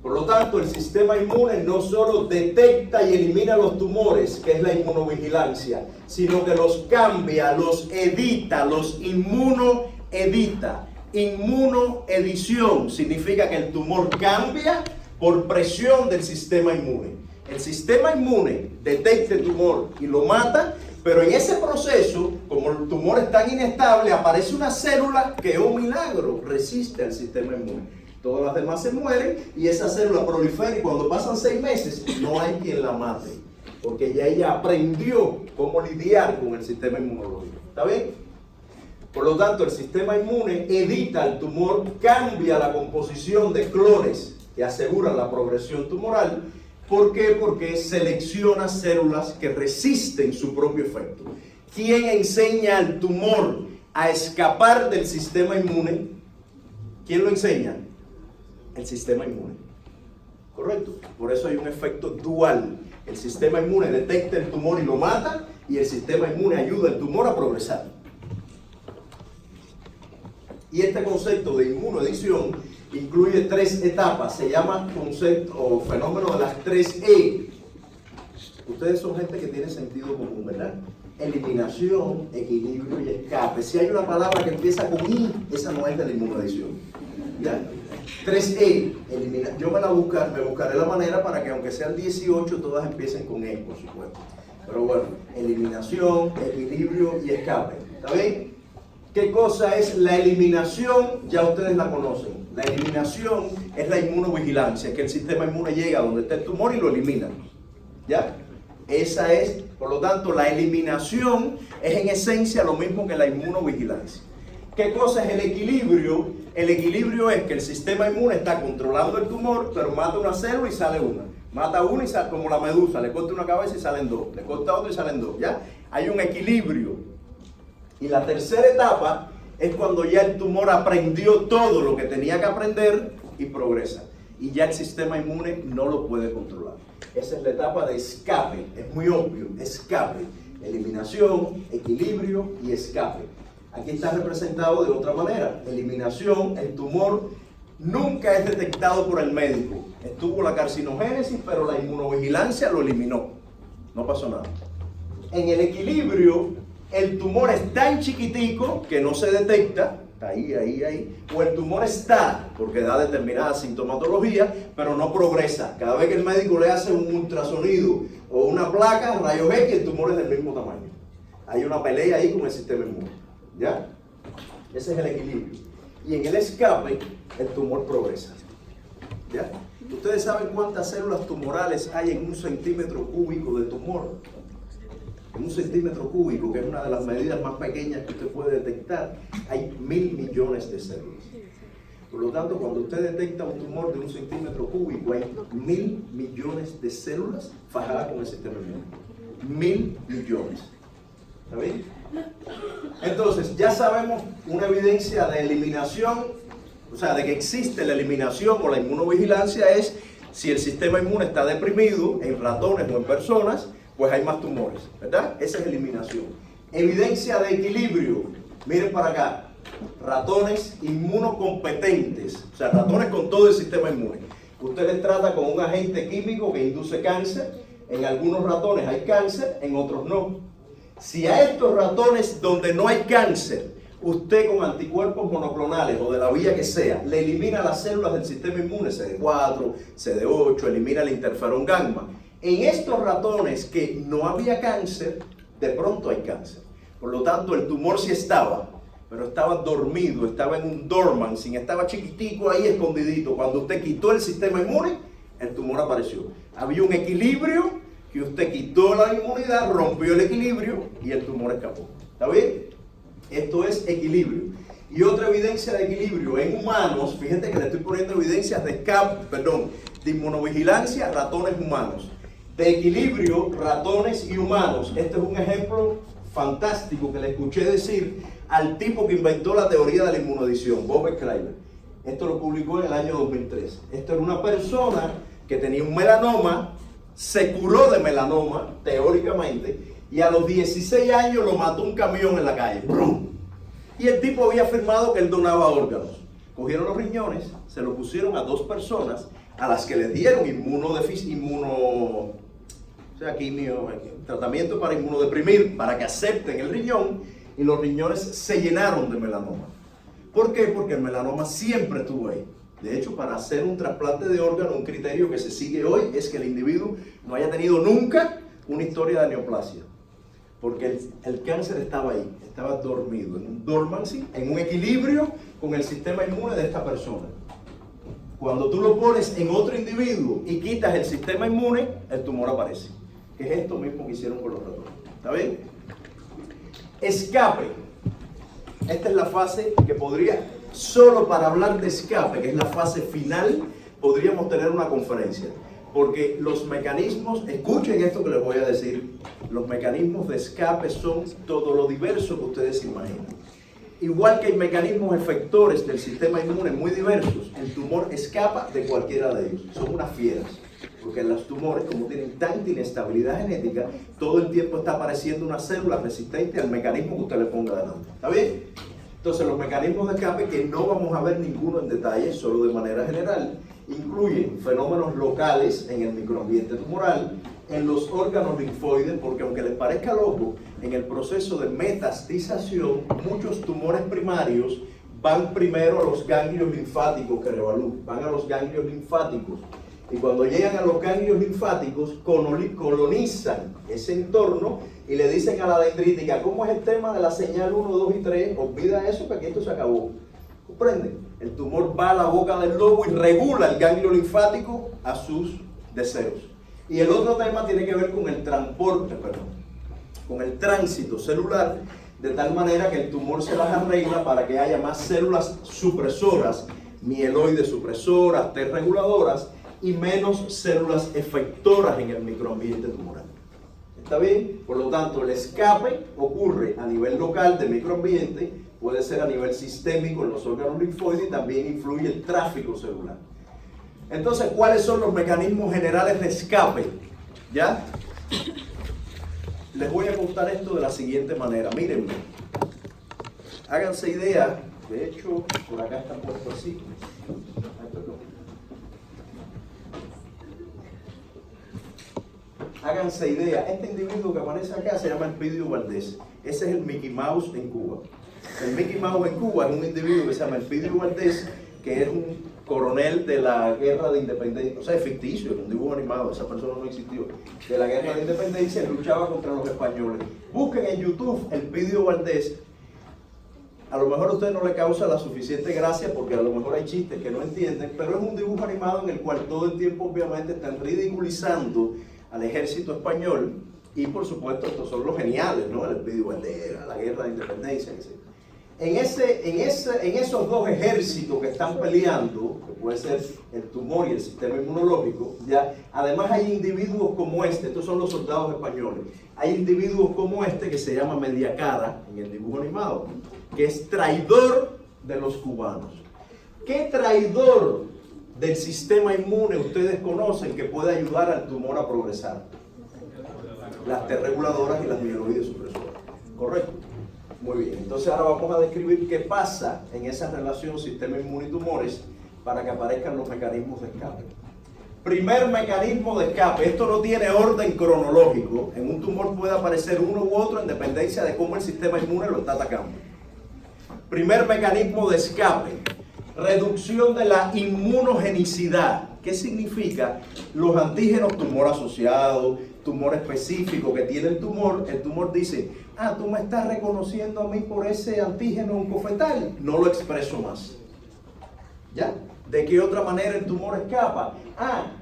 Por lo tanto, el sistema inmune no solo detecta y elimina los tumores, que es la inmunovigilancia, sino que los cambia, los edita, los inmunoedita. Inmunoedición significa que el tumor cambia por presión del sistema inmune. El sistema inmune detecta el tumor y lo mata, pero en ese proceso, como el tumor es tan inestable, aparece una célula que, oh milagro, resiste al sistema inmune. Todas las demás se mueren y esa célula prolifera, y cuando pasan 6 meses no hay quien la mate, porque ya ella aprendió cómo lidiar con el sistema inmunológico. ¿Está bien? Por lo tanto, el sistema inmune edita el tumor, cambia la composición de clones que aseguran la progresión tumoral. ¿Por qué? Porque selecciona células que resisten su propio efecto. ¿Quién enseña al tumor a escapar del sistema inmune? ¿Quién lo enseña? El sistema inmune. ¿Correcto? Por eso hay un efecto dual. El sistema inmune detecta el tumor y lo mata, y el sistema inmune ayuda al tumor a progresar. Y este concepto de inmunoedición incluye 3 etapas. Se llama concepto o fenómeno de las 3E. Ustedes son gente que tiene sentido común, ¿verdad? Eliminación, equilibrio y escape. Si hay una palabra que empieza con I, esa no es de la inmunoedición. ¿Ya? 3E, yo me buscaré la manera para que aunque sean 18, todas empiecen con E, por supuesto. Pero bueno, eliminación, equilibrio y escape. ¿Está bien? ¿Qué cosa es la eliminación? Ya ustedes la conocen. La eliminación es la inmunovigilancia, que el sistema inmune llega a donde está el tumor y lo elimina. ¿Ya? Esa es, por lo tanto, la eliminación es en esencia lo mismo que la inmunovigilancia. ¿Qué cosa es el equilibrio? El equilibrio es que el sistema inmune está controlando el tumor, pero mata una célula y sale una. Mata una y sale, como la medusa, le corta una cabeza y salen 2. Le corta otra y salen 2. ¿Ya? Hay un equilibrio. Y la tercera etapa es cuando ya el tumor aprendió todo lo que tenía que aprender y progresa. Y ya el sistema inmune no lo puede controlar. Esa es la etapa de escape. Es muy obvio. Escape. Eliminación, equilibrio y escape. Aquí está representado de otra manera. Eliminación, el tumor nunca es detectado por el médico. Estuvo la carcinogénesis, pero la inmunovigilancia lo eliminó. No pasó nada. En el equilibrio, el tumor es tan chiquitico que no se detecta. Está ahí. O el tumor está, porque da determinada sintomatología, pero no progresa. Cada vez que el médico le hace un ultrasonido o una placa, rayos X, el tumor es del mismo tamaño. Hay una pelea ahí con el sistema inmune. ¿Ya? Ese es el equilibrio. Y en el escape, el tumor progresa. ¿Ya? ¿Ustedes saben cuántas células tumorales hay en 1 centímetro cúbico de tumor? En 1 centímetro cúbico, que es una de las medidas más pequeñas que usted puede detectar, hay 1.000 millones de células. Por lo tanto, cuando usted detecta un tumor de 1 centímetro cúbico, hay 1.000 millones de células fajadas con el sistema inmune. 1.000 millones. ¿Está bien? Entonces, ya sabemos una evidencia de eliminación, o sea, de que existe la eliminación o la inmunovigilancia, es si el sistema inmune está deprimido en ratones o en personas, pues hay más tumores, ¿verdad? Esa es eliminación. Evidencia de equilibrio, miren para acá, ratones inmunocompetentes, o sea, ratones con todo el sistema inmune. Usted les trata con un agente químico que induce cáncer, En algunos ratones hay cáncer, en otros no. Si a estos ratones donde no hay cáncer, usted con anticuerpos monoclonales o de la vía que sea, le elimina las células del sistema inmune, CD4, CD8, elimina el interferón gamma, en estos ratones que no había cáncer, de pronto hay cáncer. Por lo tanto, el tumor sí estaba, pero estaba dormido, estaba en un dormancy, estaba chiquitico ahí escondidito. Cuando usted quitó el sistema inmune, el tumor apareció. Había un equilibrio que usted quitó la inmunidad, rompió el equilibrio y el tumor escapó. ¿Está bien? Esto es equilibrio. Y otra evidencia de equilibrio en humanos, fíjate que le estoy poniendo evidencias de de inmunovigilancia, ratones humanos. De equilibrio, ratones y humanos. Este es un ejemplo fantástico que le escuché decir al tipo que inventó la teoría de la inmunodición, Bob Schreiber. Esto lo publicó en el año 2003. Esto era una persona que tenía un melanoma, se curó de melanoma, teóricamente, y a los 16 años lo mató un camión en la calle. ¡Brum! Y el tipo había afirmado que él donaba órganos. Cogieron los riñones, se lo pusieron a 2 personas a las que les dieron tratamiento para inmunodeprimir, para que acepten el riñón, y los riñones se llenaron de melanoma. ¿Por qué? Porque el melanoma siempre estuvo ahí. De hecho, para hacer un trasplante de órgano, un criterio que se sigue hoy es que el individuo no haya tenido nunca una historia de neoplasia. Porque el cáncer estaba ahí, estaba dormido, en un dormancy, en un equilibrio con el sistema inmune de esta persona. Cuando tú lo pones en otro individuo y quitas el sistema inmune, el tumor aparece. Que es esto mismo que hicieron con los ratones. ¿Está bien? Escape. Esta es la fase que podría, solo para hablar de escape, que es la fase final, podríamos tener una conferencia. Porque los mecanismos, escuchen esto que les voy a decir, los mecanismos de escape son todo lo diverso que ustedes se imaginan. Igual que hay mecanismos efectores del sistema inmune muy diversos, el tumor escapa de cualquiera de ellos. Son unas fieras. Porque los tumores, como tienen tanta inestabilidad genética, todo el tiempo está apareciendo una célula resistente al mecanismo que usted le ponga delante. ¿Está bien? Entonces, los mecanismos de escape, que no vamos a ver ninguno en detalle, solo de manera general, incluyen fenómenos locales en el microambiente tumoral, en los órganos linfoides, porque aunque les parezca loco, en el proceso de metastización, muchos tumores primarios van primero a los ganglios linfáticos que revalúan, van a los ganglios linfáticos. Y cuando llegan a los ganglios linfáticos, colonizan ese entorno y le dicen a la dendrítica, ¿cómo es el tema de la señal 1, 2 y 3? Olvida eso, que aquí esto se acabó. ¿Comprenden? El tumor va a la boca del lobo y regula el ganglio linfático a sus deseos. Y el otro tema tiene que ver con el transporte, con el tránsito celular, de tal manera que el tumor se las arregla para que haya más células supresoras, mieloides supresoras, T reguladoras, y menos células efectoras en el microambiente tumoral. ¿Está bien? Por lo tanto, el escape ocurre a nivel local de microambiente, puede ser a nivel sistémico en los órganos linfoides y también influye el tráfico celular. Entonces, ¿cuáles son los mecanismos generales de escape? ¿Ya? Les voy a contar esto de la siguiente manera. Mírenme. Háganse idea. De hecho, por acá está puesto así. Ay, perdón. Háganse idea. Este individuo que aparece acá se llama Elpidio Valdés. Ese es el Mickey Mouse en Cuba. El Mickey Mouse en Cuba es un individuo que se llama Elpidio Valdés, que es un coronel de la guerra de independencia, o sea, es ficticio, es un dibujo animado, esa persona no existió, de la guerra de independencia, luchaba contra los españoles. Busquen en YouTube Elpidio Valdés. A lo mejor a usted no le causa la suficiente gracia porque a lo mejor hay chistes que no entienden, pero es un dibujo animado en el cual todo el tiempo obviamente están ridiculizando al ejército español y por supuesto estos son los geniales, ¿no? El Elpidio Valdés, la guerra de independencia, etc. En esos dos ejércitos que están peleando, que puede ser el tumor y el sistema inmunológico, ¿ya? Además hay individuos como este, estos son los soldados españoles, hay individuos como este que se llama Mediacara en el dibujo animado, que es traidor de los cubanos. ¿Qué traidor del sistema inmune ustedes conocen que puede ayudar al tumor a progresar? Las T reguladoras y las mieloides supresoras. ¿Correcto? Muy bien, entonces ahora vamos a describir qué pasa en esa relación sistema inmune y tumores para que aparezcan los mecanismos de escape. Primer mecanismo de escape. Esto no tiene orden cronológico. En un tumor puede aparecer uno u otro en dependencia de cómo el sistema inmune lo está atacando. Primer mecanismo de escape. Reducción de la inmunogenicidad. ¿Qué significa? Los antígenos tumor asociado, tumor específico que tiene el tumor dice, tú me estás reconociendo a mí por ese antígeno oncofetal, no lo expreso más. ¿Ya? ¿De qué otra manera el tumor escapa?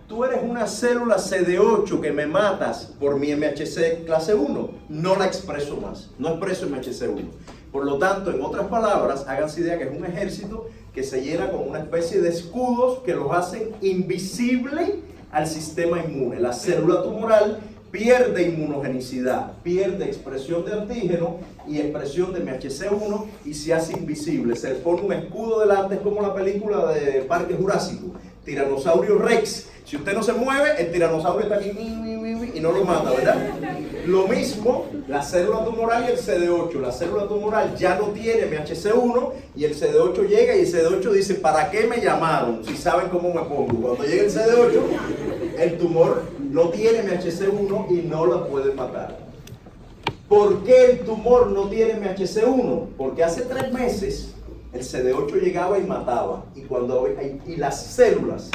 Tú eres una célula CD8 que me matas por mi MHC clase 1, no la expreso más, no expreso MHC1. Por lo tanto, en otras palabras, háganse idea que es un ejército que se llena con una especie de escudos que los hacen invisibles al sistema inmune. La célula tumoral pierde inmunogenicidad, pierde expresión de antígeno y expresión de MHC1 y se hace invisible. Se le pone un escudo delante, es como la película de Parque Jurásico, Tiranosaurio Rex. Si usted no se mueve, el tiranosaurio está aquí y no lo mata, ¿verdad? Lo mismo, la célula tumoral y el CD8. La célula tumoral ya no tiene MHC1 y el CD8 llega y el CD8 dice, ¿para qué me llamaron? Si saben cómo me pongo. Cuando llega el CD8, el tumor no tiene MHC1 y no la puede matar. ¿Por qué el tumor no tiene MHC1? Porque hace 3 meses el CD8 llegaba y mataba. Y las células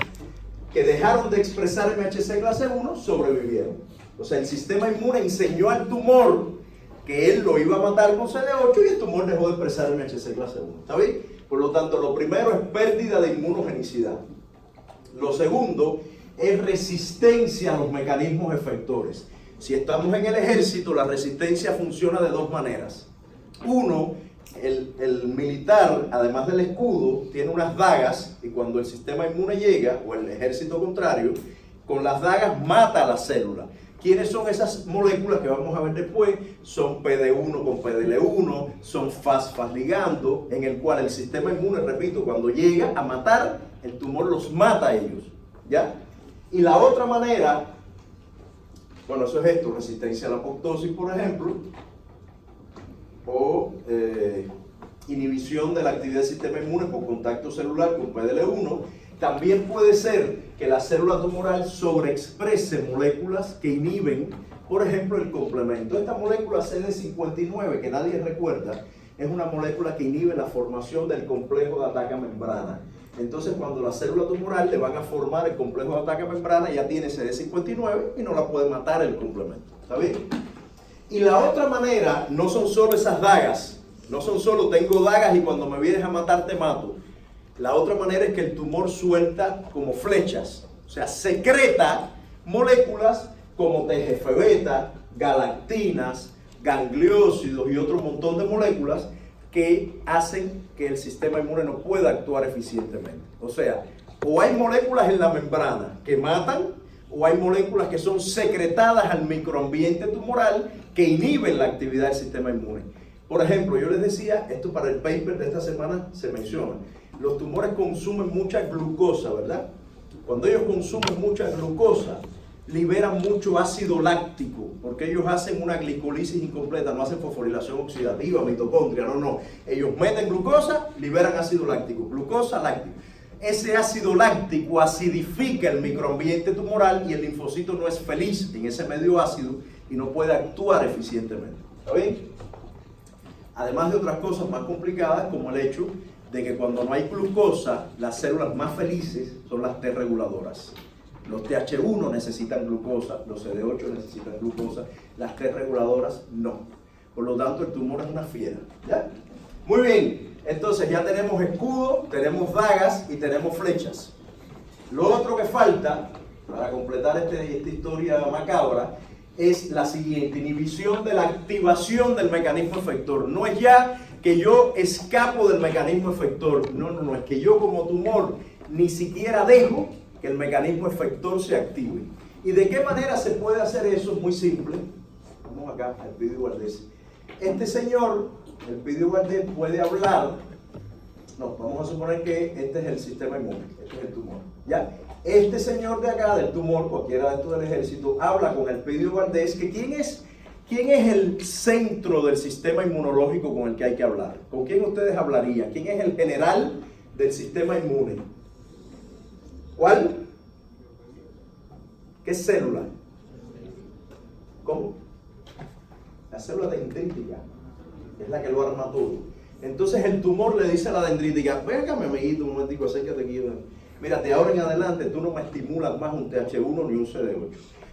que dejaron de expresar MHC clase 1 sobrevivieron. O sea, el sistema inmune enseñó al tumor que él lo iba a matar con CD8 y el tumor dejó de expresar MHC clase 1. ¿Está bien? Por lo tanto, lo primero es pérdida de inmunogenicidad. Lo segundo es resistencia a los mecanismos efectores. Si estamos en el ejército, la resistencia funciona de 2 maneras. Uno, el militar, además del escudo, tiene unas dagas y cuando el sistema inmune llega, o el ejército contrario, con las dagas mata a la célula. ¿Quiénes son esas moléculas que vamos a ver después? Son PD1 con PDL1, son FAS ligando, en el cual el sistema inmune, repito, cuando llega a matar, el tumor los mata a ellos. ¿Ya? Y la otra manera, bueno, eso es esto, resistencia a la apoptosis, por ejemplo, o inhibición de la actividad del sistema inmune por contacto celular con PDL1. También puede ser que la célula tumoral sobreexprese moléculas que inhiben, por ejemplo, el complemento. Esta molécula CD59, que nadie recuerda, es una molécula que inhibe la formación del complejo de ataque-membrana. Entonces, cuando la célula tumoral le van a formar el complejo de ataque-membrana, ya tiene CD59 y no la puede matar el complemento. ¿Está bien? Y la otra manera, no son solo esas dagas, no son solo tengo dagas y cuando me vienes a matar te mato. La otra manera es que el tumor suelta como flechas, o sea, secreta moléculas como TGF-beta, galactinas, gangliósidos y otro montón de moléculas que hacen que el sistema inmune no pueda actuar eficientemente. O sea, o hay moléculas en la membrana que matan, o hay moléculas que son secretadas al microambiente tumoral que inhiben la actividad del sistema inmune. Por ejemplo, yo les decía, esto para el paper de esta semana se menciona, los tumores consumen mucha glucosa, ¿verdad? Cuando ellos consumen mucha glucosa, liberan mucho ácido láctico, porque ellos hacen una glicolisis incompleta, no hacen fosforilación oxidativa, mitocondria, no. Ellos meten glucosa, liberan ácido láctico, glucosa, láctico. Ese ácido láctico acidifica el microambiente tumoral y el linfocito no es feliz en ese medio ácido y no puede actuar eficientemente. ¿Está bien? Además de otras cosas más complicadas, como el hecho de que cuando no hay glucosa, las células más felices son las T reguladoras. Los TH1 necesitan glucosa, los CD8 necesitan glucosa, las T reguladoras no. Por lo tanto, el tumor es una fiera. ¿Ya? Muy bien, entonces ya tenemos escudo, tenemos dagas y tenemos flechas. Lo otro que falta, para completar esta historia macabra, es la siguiente: inhibición de la activación del mecanismo efector. No es ya que yo escapo del mecanismo efector, no, es que yo como tumor ni siquiera dejo que el mecanismo efector se active. ¿Y de qué manera se puede hacer eso? Muy simple. Vamos acá, Elpidio Valdés. Este señor, Elpidio Valdés, puede hablar. No, vamos a suponer que este es el sistema inmune, este es el tumor. ¿Ya? Este señor de acá, del tumor, cualquiera de estos del ejército, habla con Elpidio Valdés, que ¿quién es el centro del sistema inmunológico con el que hay que hablar? ¿Con quién ustedes hablarían? ¿Quién es el general del sistema inmune? ¿Cuál? ¿Qué célula? ¿Cómo? La célula dendrítica. Es la que lo arma todo. Entonces el tumor le dice a la dendrítica, véngame amiguito, un momentico, acércate aquí. Mira, de ahora en adelante tú no me estimulas más un TH1 ni un CD8.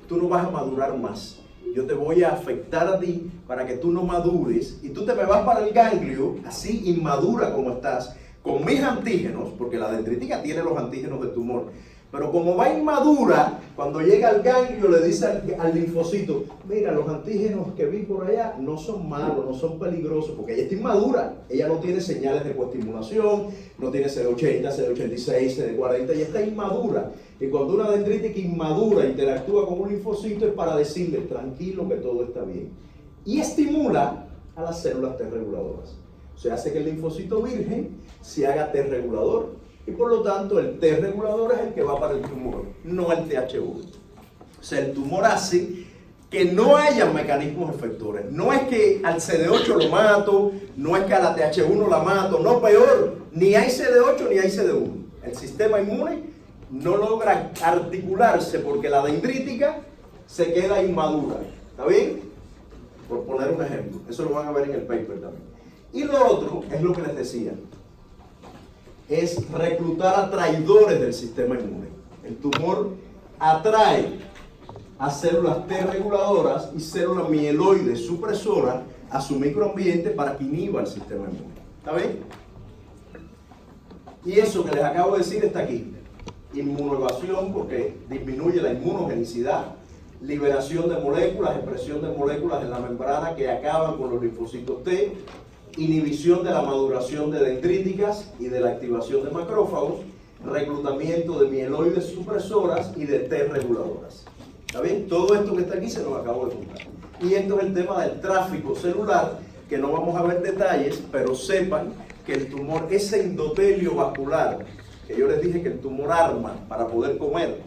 Tú no vas a madurar más. Yo te voy a afectar a ti para que tú no madures y tú te me vas para el ganglio, así inmadura como estás, con mis antígenos, porque la dendrítica tiene los antígenos del tumor. Pero como va inmadura, cuando llega al ganglio le dice al linfocito, mira, los antígenos que vi por allá no son malos, no son peligrosos, porque ella está inmadura. Ella no tiene señales de coestimulación, no tiene CD80, CD86, CD40, ella está inmadura. Y cuando una dendrítica inmadura interactúa con un linfocito es para decirle, tranquilo que todo está bien. Y estimula a las células T reguladoras. O sea, hace que el linfocito virgen se haga T regulador. Y por lo tanto el T regulador es el que va para el tumor, no el TH1. O sea, el tumor hace que no haya mecanismos efectores. No es que al CD8 lo mato, no es que a la TH1 la mato, no, peor, ni hay CD8 ni hay CD1. El sistema inmune no logra articularse porque la dendrítica se queda inmadura. ¿Está bien? Por poner un ejemplo. Eso lo van a ver en el paper también. Y lo otro es lo que les decía. Es reclutar a traidores del sistema inmune. El tumor atrae a células T reguladoras y células mieloides supresoras a su microambiente para que inhiba el sistema inmune. ¿Está bien? Y eso que les acabo de decir está aquí. Inmunoevasión, porque disminuye la inmunogenicidad. Liberación de moléculas, expresión de moléculas en la membrana que acaban con los linfocitos T. Inhibición de la maduración de dendríticas y de la activación de macrófagos, reclutamiento de mieloides supresoras y de T reguladoras. ¿Está bien? Todo esto que está aquí se los acabo de contar. Y esto es el tema del tráfico celular, que no vamos a ver detalles, pero sepan que el tumor, ese endotelio vascular, que yo les dije que el tumor arma para poder comer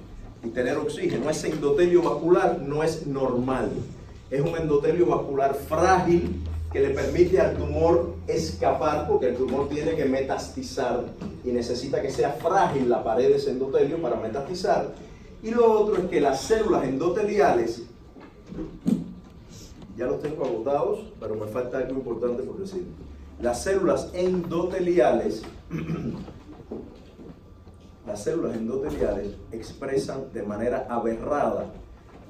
y tener oxígeno, ese endotelio vascular no es normal. Es un endotelio vascular frágil, que le permite al tumor escapar, porque el tumor tiene que metastizar y necesita que sea frágil la pared de ese endotelio para metastizar. Y lo otro es que las células endoteliales, ya los tengo agotados, pero me falta algo importante por decir. Las células endoteliales expresan de manera aberrada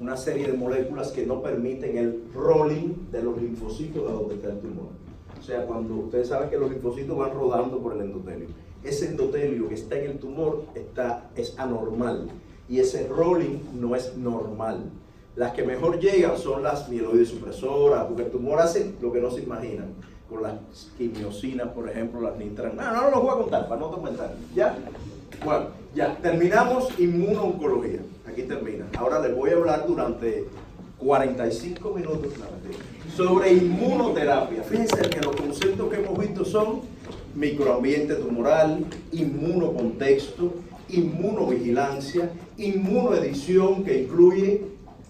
una serie de moléculas que no permiten el rolling de los linfocitos a donde está el tumor. O sea, cuando ustedes saben que los linfocitos van rodando por el endotelio, ese endotelio que está en el tumor es anormal y ese rolling no es normal. Las que mejor llegan son las mieloides supresoras, porque el tumor hace lo que no se imaginan, con las quimiosinas, por ejemplo, las nitran. No los voy a contar para no tormentar. ¿Ya? Bueno, ya terminamos inmuno-oncología. Aquí termina. Ahora les voy a hablar durante 45 minutos sobre inmunoterapia. Fíjense que los conceptos que hemos visto son microambiente tumoral, inmunocontexto, inmunovigilancia, inmunoedición, que incluye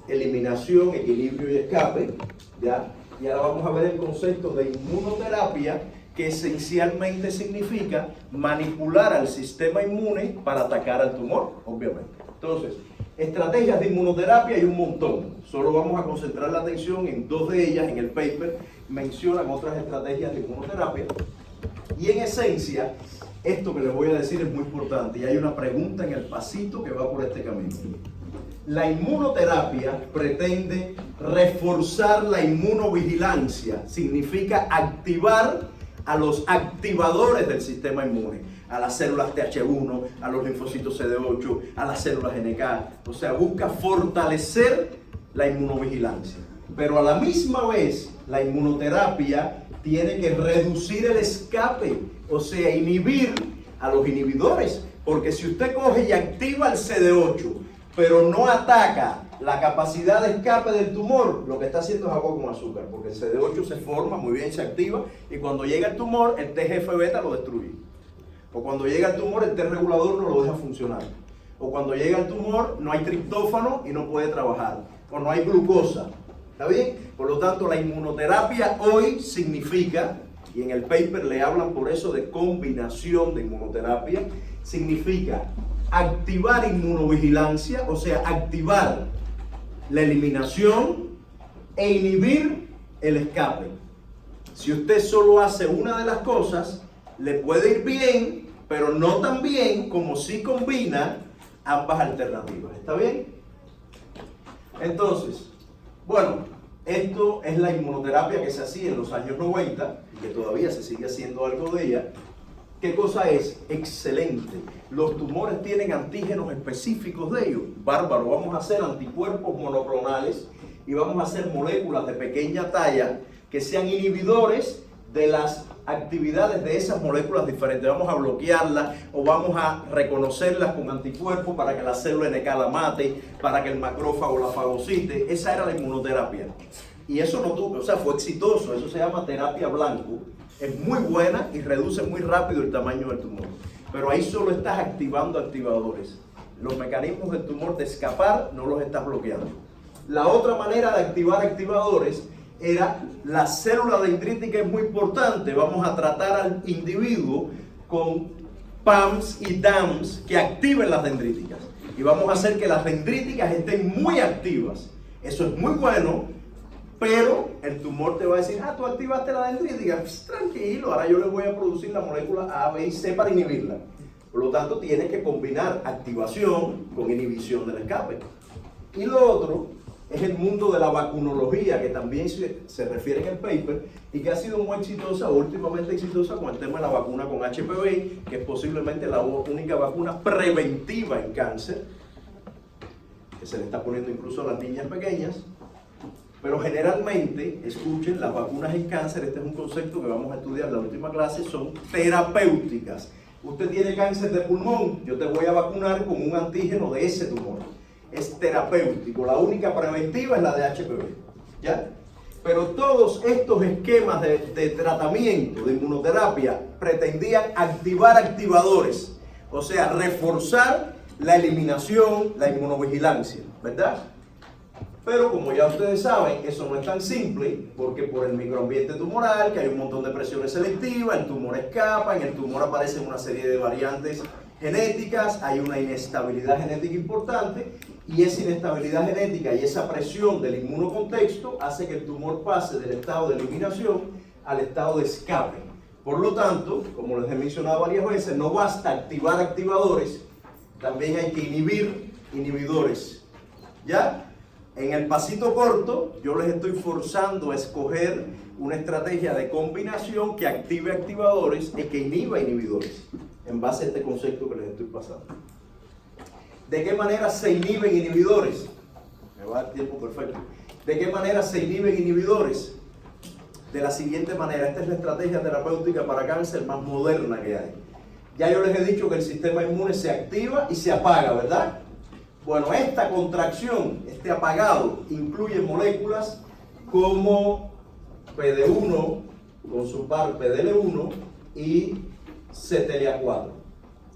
eliminación, equilibrio y escape. ¿Ya? Y ahora vamos a ver el concepto de inmunoterapia, que esencialmente significa manipular al sistema inmune para atacar al tumor, obviamente. Entonces, estrategias de inmunoterapia hay un montón. Solo vamos a concentrar la atención en dos de ellas. En el paper mencionan otras estrategias de inmunoterapia. Y en esencia, esto que les voy a decir es muy importante. Y hay una pregunta en el pasito que va por este camino. La inmunoterapia pretende reforzar la inmunovigilancia. Significa activar a los activadores del sistema inmune, a las células TH1, a los linfocitos CD8, a las células NK. O sea, busca fortalecer la inmunovigilancia. Pero a la misma vez, la inmunoterapia tiene que reducir el escape, o sea, inhibir a los inhibidores. Porque si usted coge y activa el CD8, pero no ataca la capacidad de escape del tumor, lo que está haciendo es agua con azúcar, porque el CD8 se forma, muy bien, se activa, y cuando llega el tumor, el TGF-beta lo destruye. O cuando llega el tumor, el T regulador no lo deja funcionar. O cuando llega el tumor, no hay triptófano y no puede trabajar. O no hay glucosa. ¿Está bien? Por lo tanto, la inmunoterapia hoy significa, y en el paper le hablan por eso de combinación de inmunoterapia, significa activar inmunovigilancia, o sea, activar la eliminación e inhibir el escape. Si usted solo hace una de las cosas, le puede ir bien, pero no tan bien como si combina ambas alternativas. ¿Está bien? Entonces, bueno, esto es la inmunoterapia que se hacía en los años 90 y que todavía se sigue haciendo algo de ella. ¿Qué cosa es? Excelente. Los tumores tienen antígenos específicos de ellos. Bárbaro, vamos a hacer anticuerpos monoclonales y vamos a hacer moléculas de pequeña talla que sean inhibidores de las actividades de esas moléculas diferentes. Vamos a bloquearlas o vamos a reconocerlas con anticuerpos para que la célula NK la mate, para que el macrófago la fagocite. Esa era la inmunoterapia. Y eso no tuvo, o sea, fue exitoso. Eso se llama terapia blanco. Es muy buena y reduce muy rápido el tamaño del tumor. Pero ahí solo estás activando activadores. Los mecanismos del tumor de escapar no los estás bloqueando. La otra manera de activar activadores era la célula dendrítica, es muy importante. Vamos a tratar al individuo con PAMs y DAMs que activen las dendríticas. Y vamos a hacer que las dendríticas estén muy activas. Eso es muy bueno, pero el tumor te va a decir, tú activaste la dendrítica. Pues, tranquilo, ahora yo le voy a producir la molécula A, B y C para inhibirla. Por lo tanto, tienes que combinar activación con inhibición del escape. Y lo otro es el mundo de la vacunología, que también se refiere en el paper y que ha sido muy exitosa, últimamente exitosa con el tema de la vacuna con HPV, que es posiblemente la única vacuna preventiva en cáncer, que se le está poniendo incluso a las niñas pequeñas. Pero generalmente, escuchen, las vacunas en cáncer, este es un concepto que vamos a estudiar en la última clase, son terapéuticas. Usted tiene cáncer de pulmón, yo te voy a vacunar con un antígeno de ese tumor. Es terapéutico, la única preventiva es la de HPV, ¿ya? Pero todos estos esquemas de tratamiento, de inmunoterapia, pretendían activar activadores, o sea, reforzar la eliminación, la inmunovigilancia, ¿verdad? Pero como ya ustedes saben, eso no es tan simple, porque por el microambiente tumoral, que hay un montón de presiones selectivas, el tumor escapa, en el tumor aparecen una serie de variantes genéticas, hay una inestabilidad genética importante, y esa inestabilidad genética y esa presión del inmunocontexto hace que el tumor pase del estado de eliminación al estado de escape. Por lo tanto, como les he mencionado varias veces, no basta activar activadores, también hay que inhibir inhibidores, ¿ya? En el pasito corto, yo les estoy forzando a escoger una estrategia de combinación que active activadores y que inhiba inhibidores, en base a este concepto que les estoy pasando. ¿De qué manera se inhiben inhibidores? Me va a dar tiempo perfecto. ¿De qué manera se inhiben inhibidores? De la siguiente manera. Esta es la estrategia terapéutica para cáncer más moderna que hay. Ya yo les he dicho que el sistema inmune se activa y se apaga, ¿verdad? Bueno, esta contracción, este apagado, incluye moléculas como PD1 con su par PDL1 y CTLA4.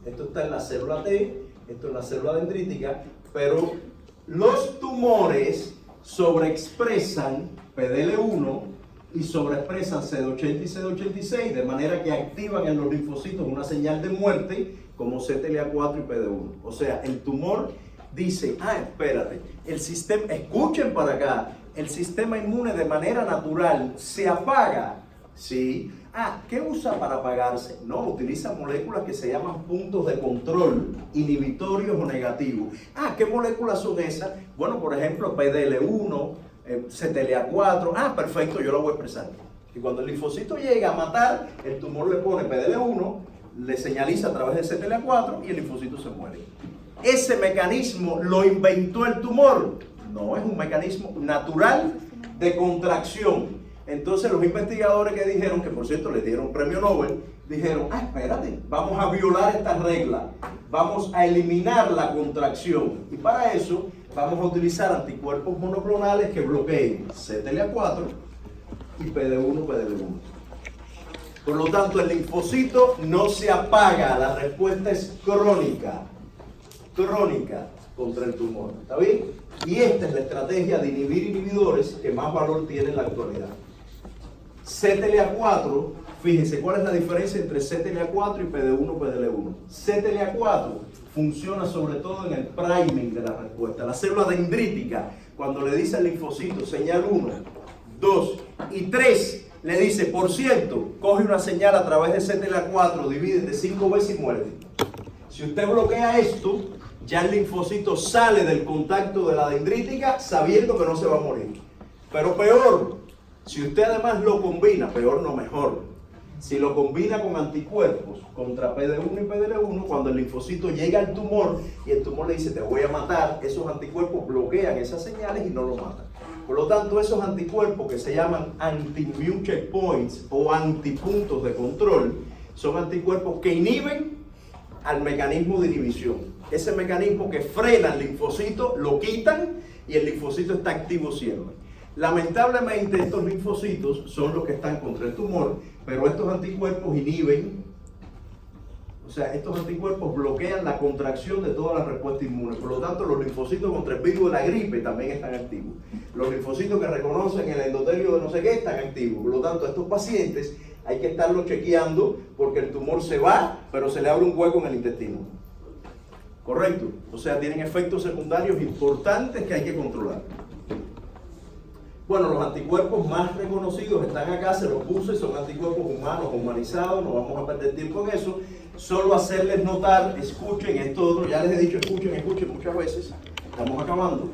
Esto está en la célula T, esto es la célula dendrítica, pero los tumores sobreexpresan PDL1 y sobreexpresan CD80 y CD86, de manera que activan en los linfocitos una señal de muerte como CTLA4 y PD1. O sea, el tumor dice, espérate, el sistema, escuchen para acá, el sistema inmune de manera natural se apaga, ¿sí? ¿Qué usa para apagarse? No, utiliza moléculas que se llaman puntos de control, inhibitorios o negativos. ¿Qué moléculas son esas? Bueno, por ejemplo, PDL1, CTLA4, perfecto, yo lo voy a expresar. Y cuando el linfocito llega a matar, el tumor le pone PDL1, le señaliza a través de CTLA4 y el linfocito se muere. ¿Ese mecanismo lo inventó el tumor? No, es un mecanismo natural de contracción. Entonces los investigadores que dijeron, que por cierto les dieron premio Nobel, dijeron, espérate, vamos a violar esta regla, vamos a eliminar la contracción. Y para eso vamos a utilizar anticuerpos monoclonales que bloqueen CTLA4 y PD1, PDL1. Por lo tanto, el linfocito no se apaga, la respuesta es crónica contra el tumor, ¿está bien? Y esta es la estrategia de inhibir inhibidores que más valor tiene en la actualidad. CTLA4, fíjense cuál es la diferencia entre CTLA4 y PD1, PDL1. CTLA4 funciona sobre todo en el priming de la respuesta. La célula dendrítica, cuando le dice al linfocito señal 1, 2 y 3, le dice, por cierto, coge una señal a través de CTLA4, divide de 5 veces y muere. Si usted bloquea esto, ya el linfocito sale del contacto de la dendrítica sabiendo que no se va a morir. Pero peor, si usted además lo combina, peor no mejor, si lo combina con anticuerpos contra PD1 y PDL1, cuando el linfocito llega al tumor y el tumor le dice te voy a matar, esos anticuerpos bloquean esas señales y no lo matan. Por lo tanto, esos anticuerpos que se llaman anti-immune checkpoints o antipuntos de control, son anticuerpos que inhiben al mecanismo de inhibición. Ese mecanismo que frena al linfocito, lo quitan y el linfocito está activo siempre. Lamentablemente estos linfocitos son los que están contra el tumor, pero estos anticuerpos inhiben, o sea, estos anticuerpos bloquean la contracción de toda la respuesta inmune. Por lo tanto, los linfocitos contra el virus de la gripe también están activos. Los linfocitos que reconocen el endotelio de no sé qué están activos. Por lo tanto, a estos pacientes hay que estarlos chequeando porque el tumor se va, pero se le abre un hueco en el intestino. ¿Correcto? O sea, tienen efectos secundarios importantes que hay que controlar. Bueno, los anticuerpos más reconocidos están acá, se los puse, son anticuerpos humanos, humanizados, no vamos a perder tiempo en eso. Solo hacerles notar, escuchen esto otro, ya les he dicho, escuchen muchas veces, estamos acabando.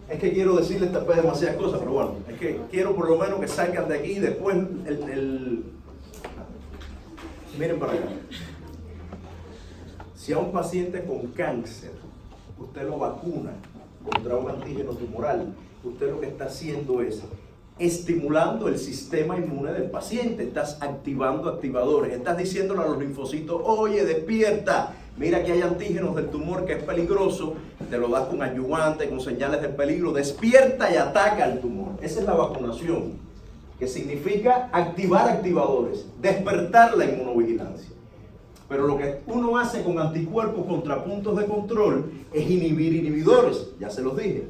Es que quiero decirles tal vez demasiadas cosas, pero bueno, es que quiero por lo menos que salgan de aquí y después miren para acá. Si a un paciente con cáncer, usted lo vacuna contra un antígeno tumoral, usted lo que está haciendo es estimulando el sistema inmune del paciente, estás activando activadores, estás diciéndole a los linfocitos, oye, despierta, mira que hay antígenos del tumor que es peligroso, te lo das con adyuvante, con señales de peligro, despierta y ataca al tumor. Esa es la vacunación, que significa activar activadores, despertar la inmunovigilancia. Pero lo que uno hace con anticuerpos contra puntos de control es inhibir inhibidores, ya se los dije.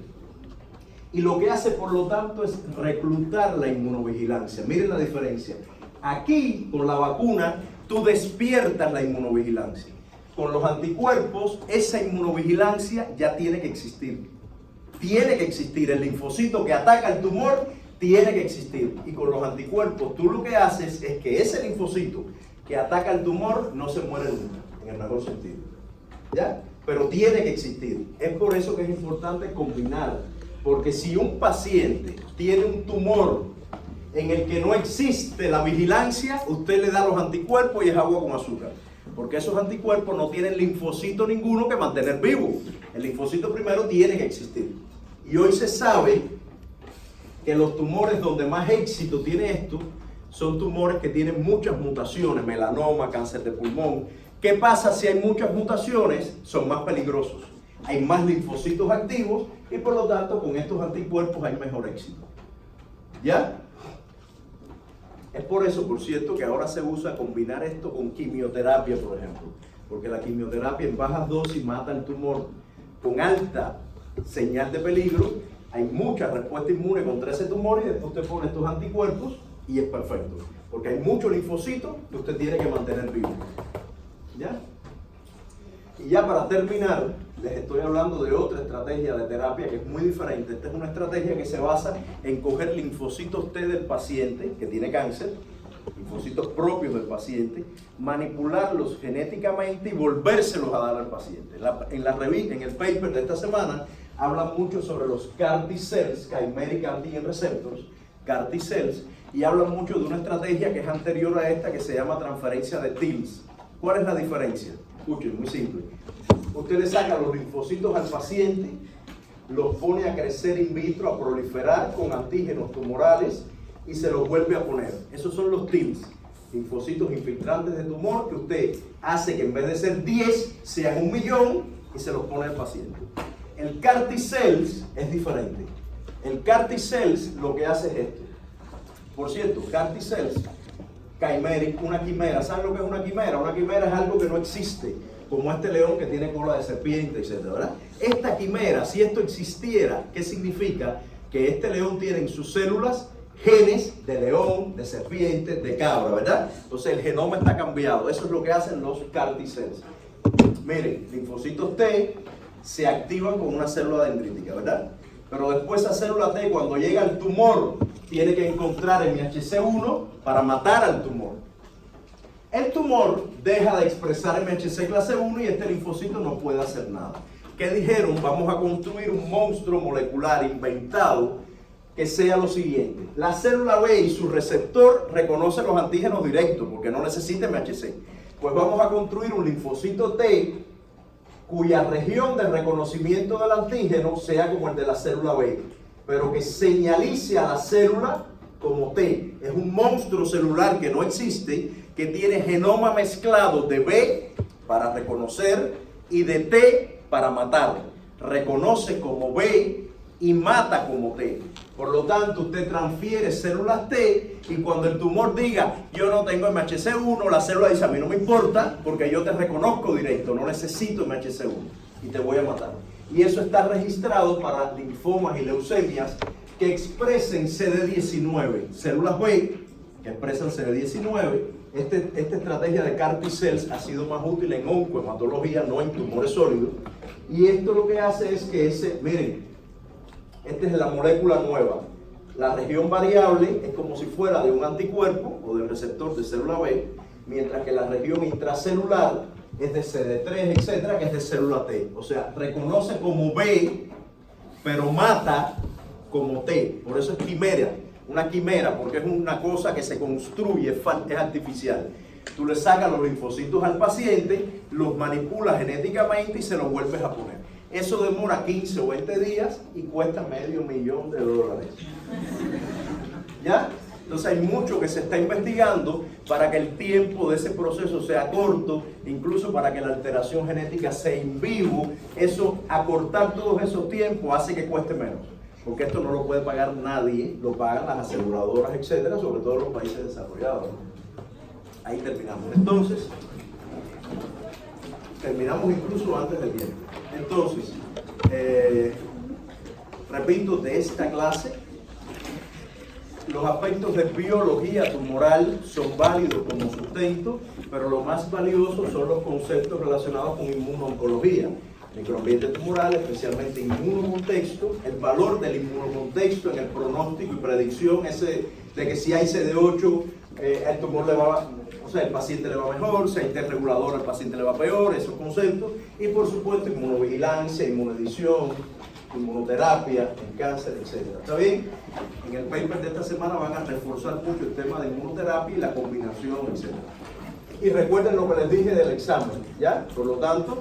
Y lo que hace, por lo tanto, es reclutar la inmunovigilancia. Miren la diferencia. Aquí, con la vacuna, tú despiertas la inmunovigilancia. Con los anticuerpos, esa inmunovigilancia ya tiene que existir. Tiene que existir. El linfocito que ataca el tumor tiene que existir. Y con los anticuerpos, tú lo que haces es que ese linfocito que ataca el tumor no se muere nunca, en el mejor sentido. ¿Ya? Pero tiene que existir. Es por eso que es importante combinar. Porque si un paciente tiene un tumor en el que no existe la vigilancia, usted le da los anticuerpos y es agua con azúcar. Porque esos anticuerpos no tienen linfocito ninguno que mantener vivo. El linfocito primero tiene que existir. Y hoy se sabe que los tumores donde más éxito tiene esto son tumores que tienen muchas mutaciones, melanoma, cáncer de pulmón. ¿Qué pasa si hay muchas mutaciones? Son más peligrosos. Hay más linfocitos activos y por lo tanto con estos anticuerpos hay mejor éxito. ¿Ya? Es por eso, por cierto, que ahora se usa combinar esto con quimioterapia, por ejemplo. Porque la quimioterapia en bajas dosis mata el tumor con alta señal de peligro. Hay mucha respuesta inmune contra ese tumor y después usted pone estos anticuerpos y es perfecto. Porque hay muchos linfocitos que usted tiene que mantener vivo. ¿Ya? Y ya para terminar, les estoy hablando de otra estrategia de terapia que es muy diferente. Esta es una estrategia que se basa en coger linfocitos T del paciente que tiene cáncer, linfocitos propios del paciente, manipularlos genéticamente y volvérselos a dar al paciente. En el paper de esta semana hablan mucho sobre los CAR T-cells, Chimeric Antigen Receptors, CAR T-cells, y hablan mucho de una estrategia que es anterior a esta que se llama transferencia de TILs. ¿Cuál es la diferencia? Escuchen, muy simple. Usted le saca los linfocitos al paciente, los pone a crecer in vitro, a proliferar con antígenos tumorales y se los vuelve a poner. Esos son los TILs, linfocitos infiltrantes de tumor, que usted hace que en vez de ser 10, sean 1.000.000 y se los pone al paciente. El CAR T-cells es diferente. El CAR T-cells lo que hace es esto. Por cierto, CAR T-cells, Chimeric, una quimera. ¿Saben lo que es una quimera? Una quimera es algo que no existe, como este león que tiene cola de serpiente, etc. ¿verdad? Esta quimera, si esto existiera, ¿qué significa? Que este león tiene en sus células genes de león, de serpiente, de cabra, ¿verdad? Entonces el genoma está cambiado. Eso es lo que hacen los CAR T-cells. Miren, linfocitos T se activan con una célula dendrítica, ¿verdad? Pero después esa célula T, cuando llega al tumor, tiene que encontrar MHC1 para matar al tumor. El tumor deja de expresar MHC clase 1 y este linfocito no puede hacer nada. ¿Qué dijeron? Vamos a construir un monstruo molecular inventado que sea lo siguiente. La célula B y su receptor reconocen los antígenos directos porque no necesita MHC. Pues vamos a construir un linfocito T cuya región de reconocimiento del antígeno sea como el de la célula B, pero que señalice a la célula como T. Es un monstruo celular que no existe, que tiene genoma mezclado de B para reconocer y de T para matar. Reconoce como B y mata como T. Por lo tanto, usted transfiere células T y cuando el tumor diga, yo no tengo MHC1, la célula dice, a mí no me importa porque yo te reconozco directo, no necesito MHC1 y te voy a matar. Y eso está registrado para linfomas y leucemias que expresen CD19, células B que expresan CD19. Esta estrategia de CAR T-cells ha sido más útil en oncohematología, no en tumores sólidos. Y esto lo que hace es que miren, esta es la molécula nueva. La región variable es como si fuera de un anticuerpo o del receptor de célula B, mientras que la región intracelular es de CD3, etcétera, que es de célula T. O sea, reconoce como B, pero mata como T. Por eso es quimera. Una quimera, porque es una cosa que se construye, es artificial. Tú le sacas los linfocitos al paciente, los manipulas genéticamente y se los vuelves a poner. Eso demora 15 o 20 días y cuesta $500,000. ¿Ya? Entonces hay mucho que se está investigando para que el tiempo de ese proceso sea corto, incluso para que la alteración genética sea in vivo. Eso, acortar todos esos tiempos hace que cueste menos. Porque esto no lo puede pagar nadie, lo pagan las aseguradoras, etcétera, sobre todo en los países desarrollados. Ahí terminamos. Entonces, terminamos incluso antes del tiempo. Entonces, repito, de esta clase, los aspectos de biología tumoral son válidos como sustento, pero lo más valioso son los conceptos relacionados con inmunooncología, microambiente tumoral, especialmente inmunocontexto, el valor del inmunocontexto en el pronóstico y predicción, ese de que si hay CD8, el tumor le va, o sea, el paciente le va mejor, si hay interregulador, el paciente le va peor, esos conceptos, y por supuesto inmunovigilancia, inmunodición, inmunoterapia, en cáncer, etc. ¿Está bien? En el paper de esta semana van a reforzar mucho el tema de inmunoterapia y la combinación, etc. Y recuerden lo que les dije del examen, ¿ya? Por lo tanto,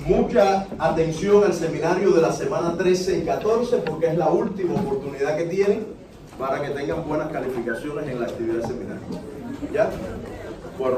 mucha atención al seminario de la semana 13 y 14 porque es la última oportunidad que tienen para que tengan buenas calificaciones en la actividad seminario. ¿Ya? Bueno,